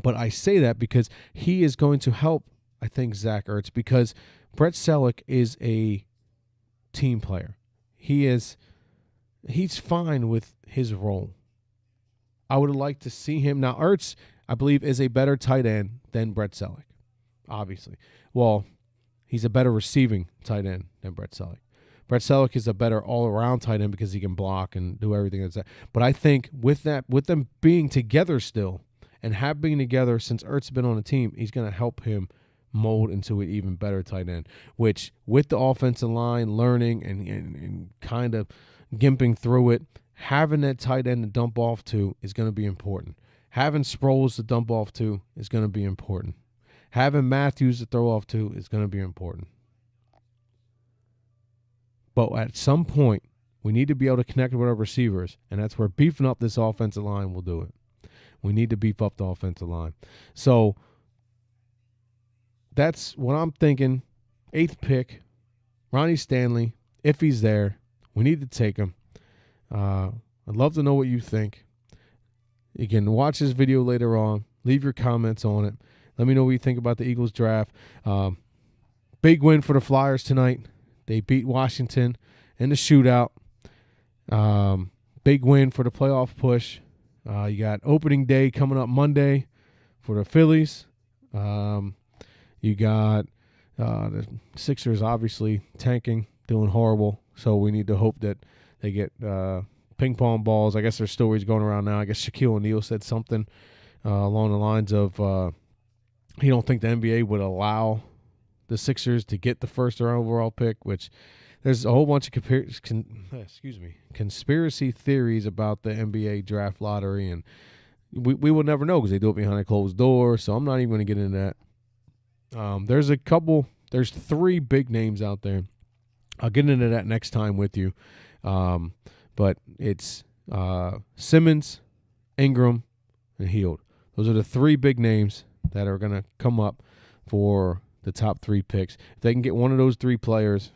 But I say that because he is going to help, I think, Zach Ertz, because Brett Selleck is a team player. He's fine with his role. I would like to see him. Now, Ertz, I believe, is a better tight end than Brett Selleck, obviously. Well, he's a better receiving tight end than Brett Selleck. Brett Selleck is a better all-around tight end because he can block and do everything that's that. But I think with them being together still and have been together since Ertz has been on the team, he's going to help him mold into an even better tight end, which with the offensive line learning and kind of gimping through it, having that tight end to dump off to is going to be important. Having Sproles to dump off to is going to be important. Having Matthews to throw off to is going to be important. But at some point, we need to be able to connect with our receivers, and that's where beefing up this offensive line will do it. We need to beef up the offensive line. So that's what I'm thinking. 8th pick, Ronnie Stanley, if he's there. We need to take him. I'd love to know what you think. You can watch this video later on. Leave your comments on it. Let me know what you think about the Eagles draft. Big win for the Flyers tonight. They beat Washington in the shootout. Big win for the playoff push. You got opening day coming up Monday for the Phillies. You got the Sixers obviously tanking, doing horrible. So we need to hope that they get ping pong balls. I guess there's stories going around now. I guess Shaquille O'Neal said something along the lines of he don't think the NBA would allow the Sixers to get the first overall pick, which there's a whole bunch of conspiracy theories about the NBA draft lottery, and we will never know because they do it behind a closed door, so I'm not even going to get into that. There's 3 big names out there. I'll get into that next time with you. But it's Simmons, Ingram, and Hield. Those are the 3 big names that are going to come up for the top 3 picks. If they can get one of those 3 players,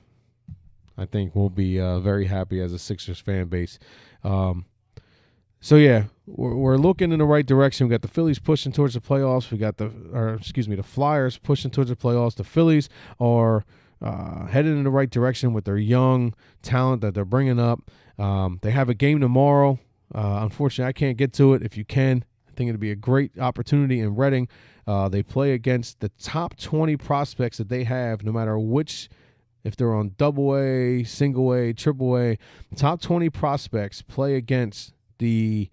I think we'll be very happy as a Sixers fan base. So yeah, we're looking in the right direction. We got the Phillies pushing towards the playoffs. We got the Flyers pushing towards the playoffs. The Phillies are headed in the right direction with their young talent that they're bringing up. They have a game tomorrow. Unfortunately, I can't get to it. If you can, I think it'd be a great opportunity in Reading. They play against the top 20 prospects that they have, no matter which, if they're on AA, single A, triple A. Top 20 prospects play against the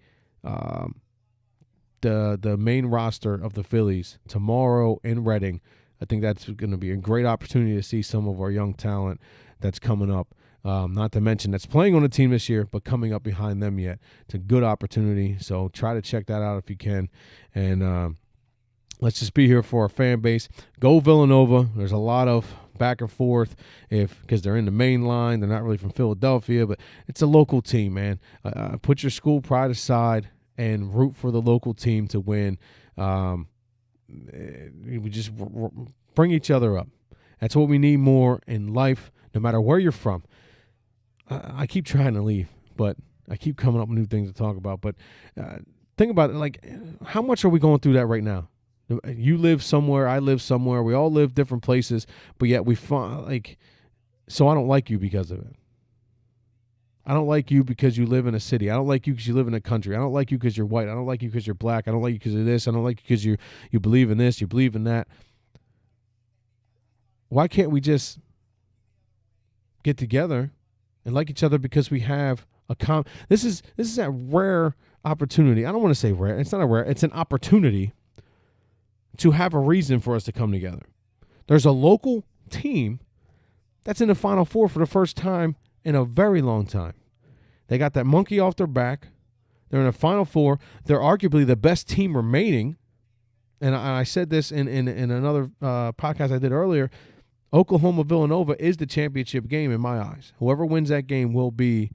main roster of the Phillies tomorrow in Reading. I think that's going to be a great opportunity to see some of our young talent that's coming up. Not to mention that's playing on the team this year, but coming up behind them yet. It's a good opportunity, so try to check that out if you can. And let's just be here for our fan base. Go Villanova. There's a lot of back and forth because they're in the main line. They're not really from Philadelphia, but it's a local team, man. Put your school pride aside and root for the local team to win. We just bring each other up. That's what we need more in life, no matter where you're from. I keep trying to leave, but I keep coming up with new things to talk about. But think about it, like, how much are we going through that right now? You live somewhere, I live somewhere. We all live different places, but yet we find, like, so I don't like you because of it. I don't like you because you live in a city. I don't like you because you live in a country. I don't like you because you're white. I don't like you because you're black. I don't like you because of this. I don't like you because you believe in this, you believe in that. Why can't we just get together and like each other because we have a This is a rare opportunity. I don't want to say rare. It's not a rare. It's an opportunity to have a reason for us to come together. There's a local team that's in the Final Four for the first time in a very long time. They got that monkey off their back. They're in the Final Four. They're arguably the best team remaining. And I said this in another podcast I did earlier. Oklahoma-Villanova is the championship game in my eyes. Whoever wins that game will be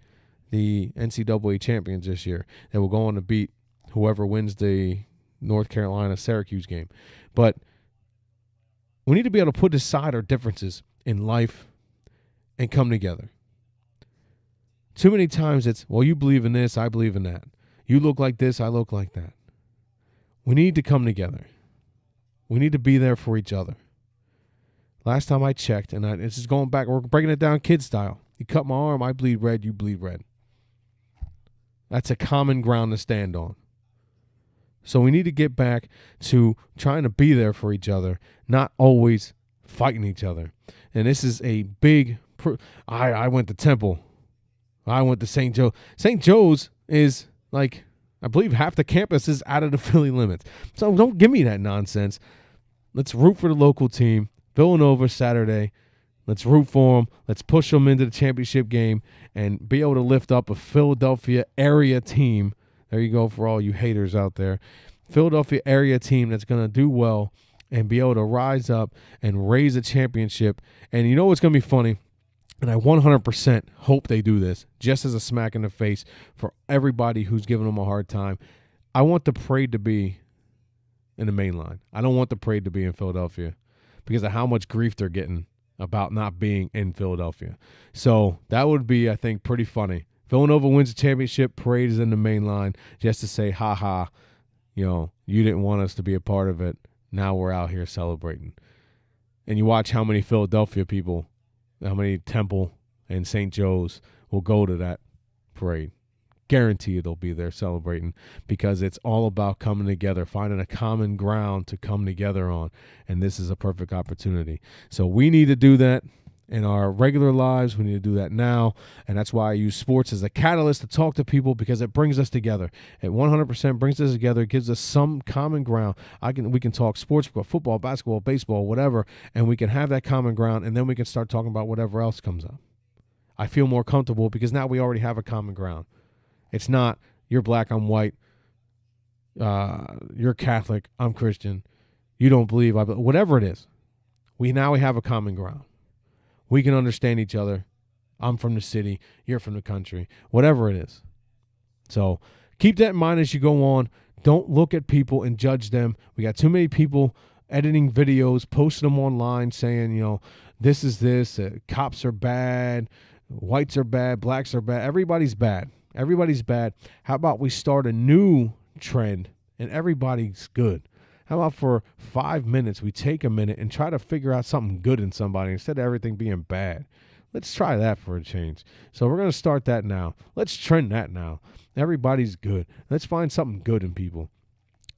the NCAA champions this year. They will go on to beat whoever wins the North Carolina-Syracuse game. But we need to be able to put aside our differences in life and come together. Too many times it's, well, you believe in this, I believe in that. You look like this, I look like that. We need to come together. We need to be there for each other. Last time I checked, and this is going back, we're breaking it down kid style. You cut my arm, I bleed red, you bleed red. That's a common ground to stand on. So we need to get back to trying to be there for each other, not always fighting each other. And this is a big I went to Temple. I went to St. Joe. St. Joe's is like, I believe half the campus is out of the Philly limits. So don't give me that nonsense. Let's root for the local team. Villanova Saturday. Let's root for them. Let's push them into the championship game and be able to lift up a Philadelphia area team. There you go for all you haters out there. Philadelphia area team that's going to do well and be able to rise up and raise a championship. And you know what's going to be funny? And I 100% hope they do this, just as a smack in the face for everybody who's giving them a hard time. I want the parade to be in the main line. I don't want the parade to be in Philadelphia because of how much grief they're getting about not being in Philadelphia. So that would be, I think, pretty funny. Villanova wins the championship, parade is in the main line, just to say, ha, you didn't want us to be a part of it. Now we're out here celebrating. And you watch how many Philadelphia people, how many Temple and St. Joe's will go to that parade. Guarantee they'll be there celebrating because it's all about coming together, finding a common ground to come together on, and this is a perfect opportunity. So we need to do that in our regular lives. We need to do that now, and that's why I use sports as a catalyst to talk to people because it brings us together. It 100% brings us together. It gives us some common ground. We can talk sports, football, basketball, baseball, whatever, and we can have that common ground, and then we can start talking about whatever else comes up. I feel more comfortable because now we already have a common ground. It's not you're black, I'm white, you're Catholic, I'm Christian, you don't believe, whatever it is. We have a common ground. We can understand each other. I'm from the city, you're from the country, whatever it is. So keep that in mind as you go on. Don't look at people and judge them. We got too many people editing videos, posting them online saying, this is this, cops are bad, whites are bad, blacks are bad, everybody's bad. Everybody's bad. How about we start a new trend and everybody's good? How about for 5 minutes we take a minute and try to figure out something good in somebody instead of everything being bad? Let's try that for a change. So we're going to start that now. Let's trend that now. Everybody's good. Let's find something good in people.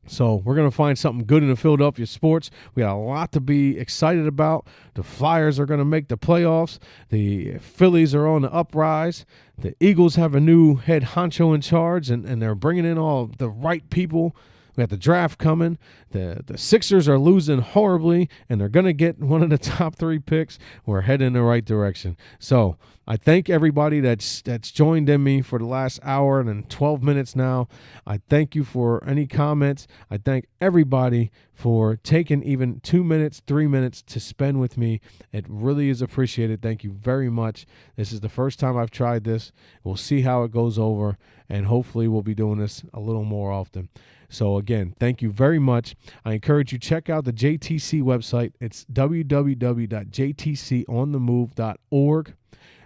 So we're going to find something good in the Philadelphia sports. We got a lot to be excited about. The Flyers are going to make the playoffs. The Phillies are on the uprise. The Eagles have a new head honcho in charge, and they're bringing in all the right people. We got the draft coming. The Sixers are losing horribly, and they're going to get one of the top 3 picks. We're heading in the right direction. So I thank everybody that's joined in me for the last hour and 12 minutes now. I thank you for any comments. I thank everybody for taking even 2 minutes, 3 minutes to spend with me. It really is appreciated. Thank you very much. This is the first time I've tried this. We'll see how it goes over, and hopefully we'll be doing this a little more often. So, again, thank you very much. I encourage you to check out the JTC website. It's www.jtconthemove.org.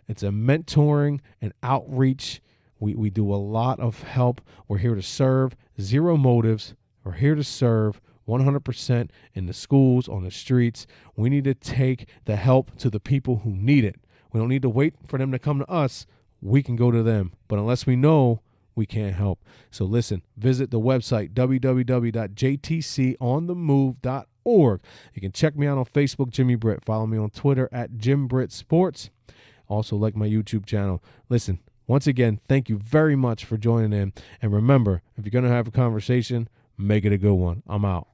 It's a mentoring and outreach. We do a lot of help. We're here to serve. Zero motives. We're here to serve 100% in the schools, on the streets. We need to take the help to the people who need it. We don't need to wait for them to come to us. We can go to them. But unless we know, we can't help. So listen, visit the website, www.jtconthemove.org. You can check me out on Facebook, Jimmy Britt. Follow me on Twitter at Jim Britt Sports. Also like my YouTube channel. Listen, once again, thank you very much for joining in. And remember, if you're going to have a conversation, make it a good one. I'm out.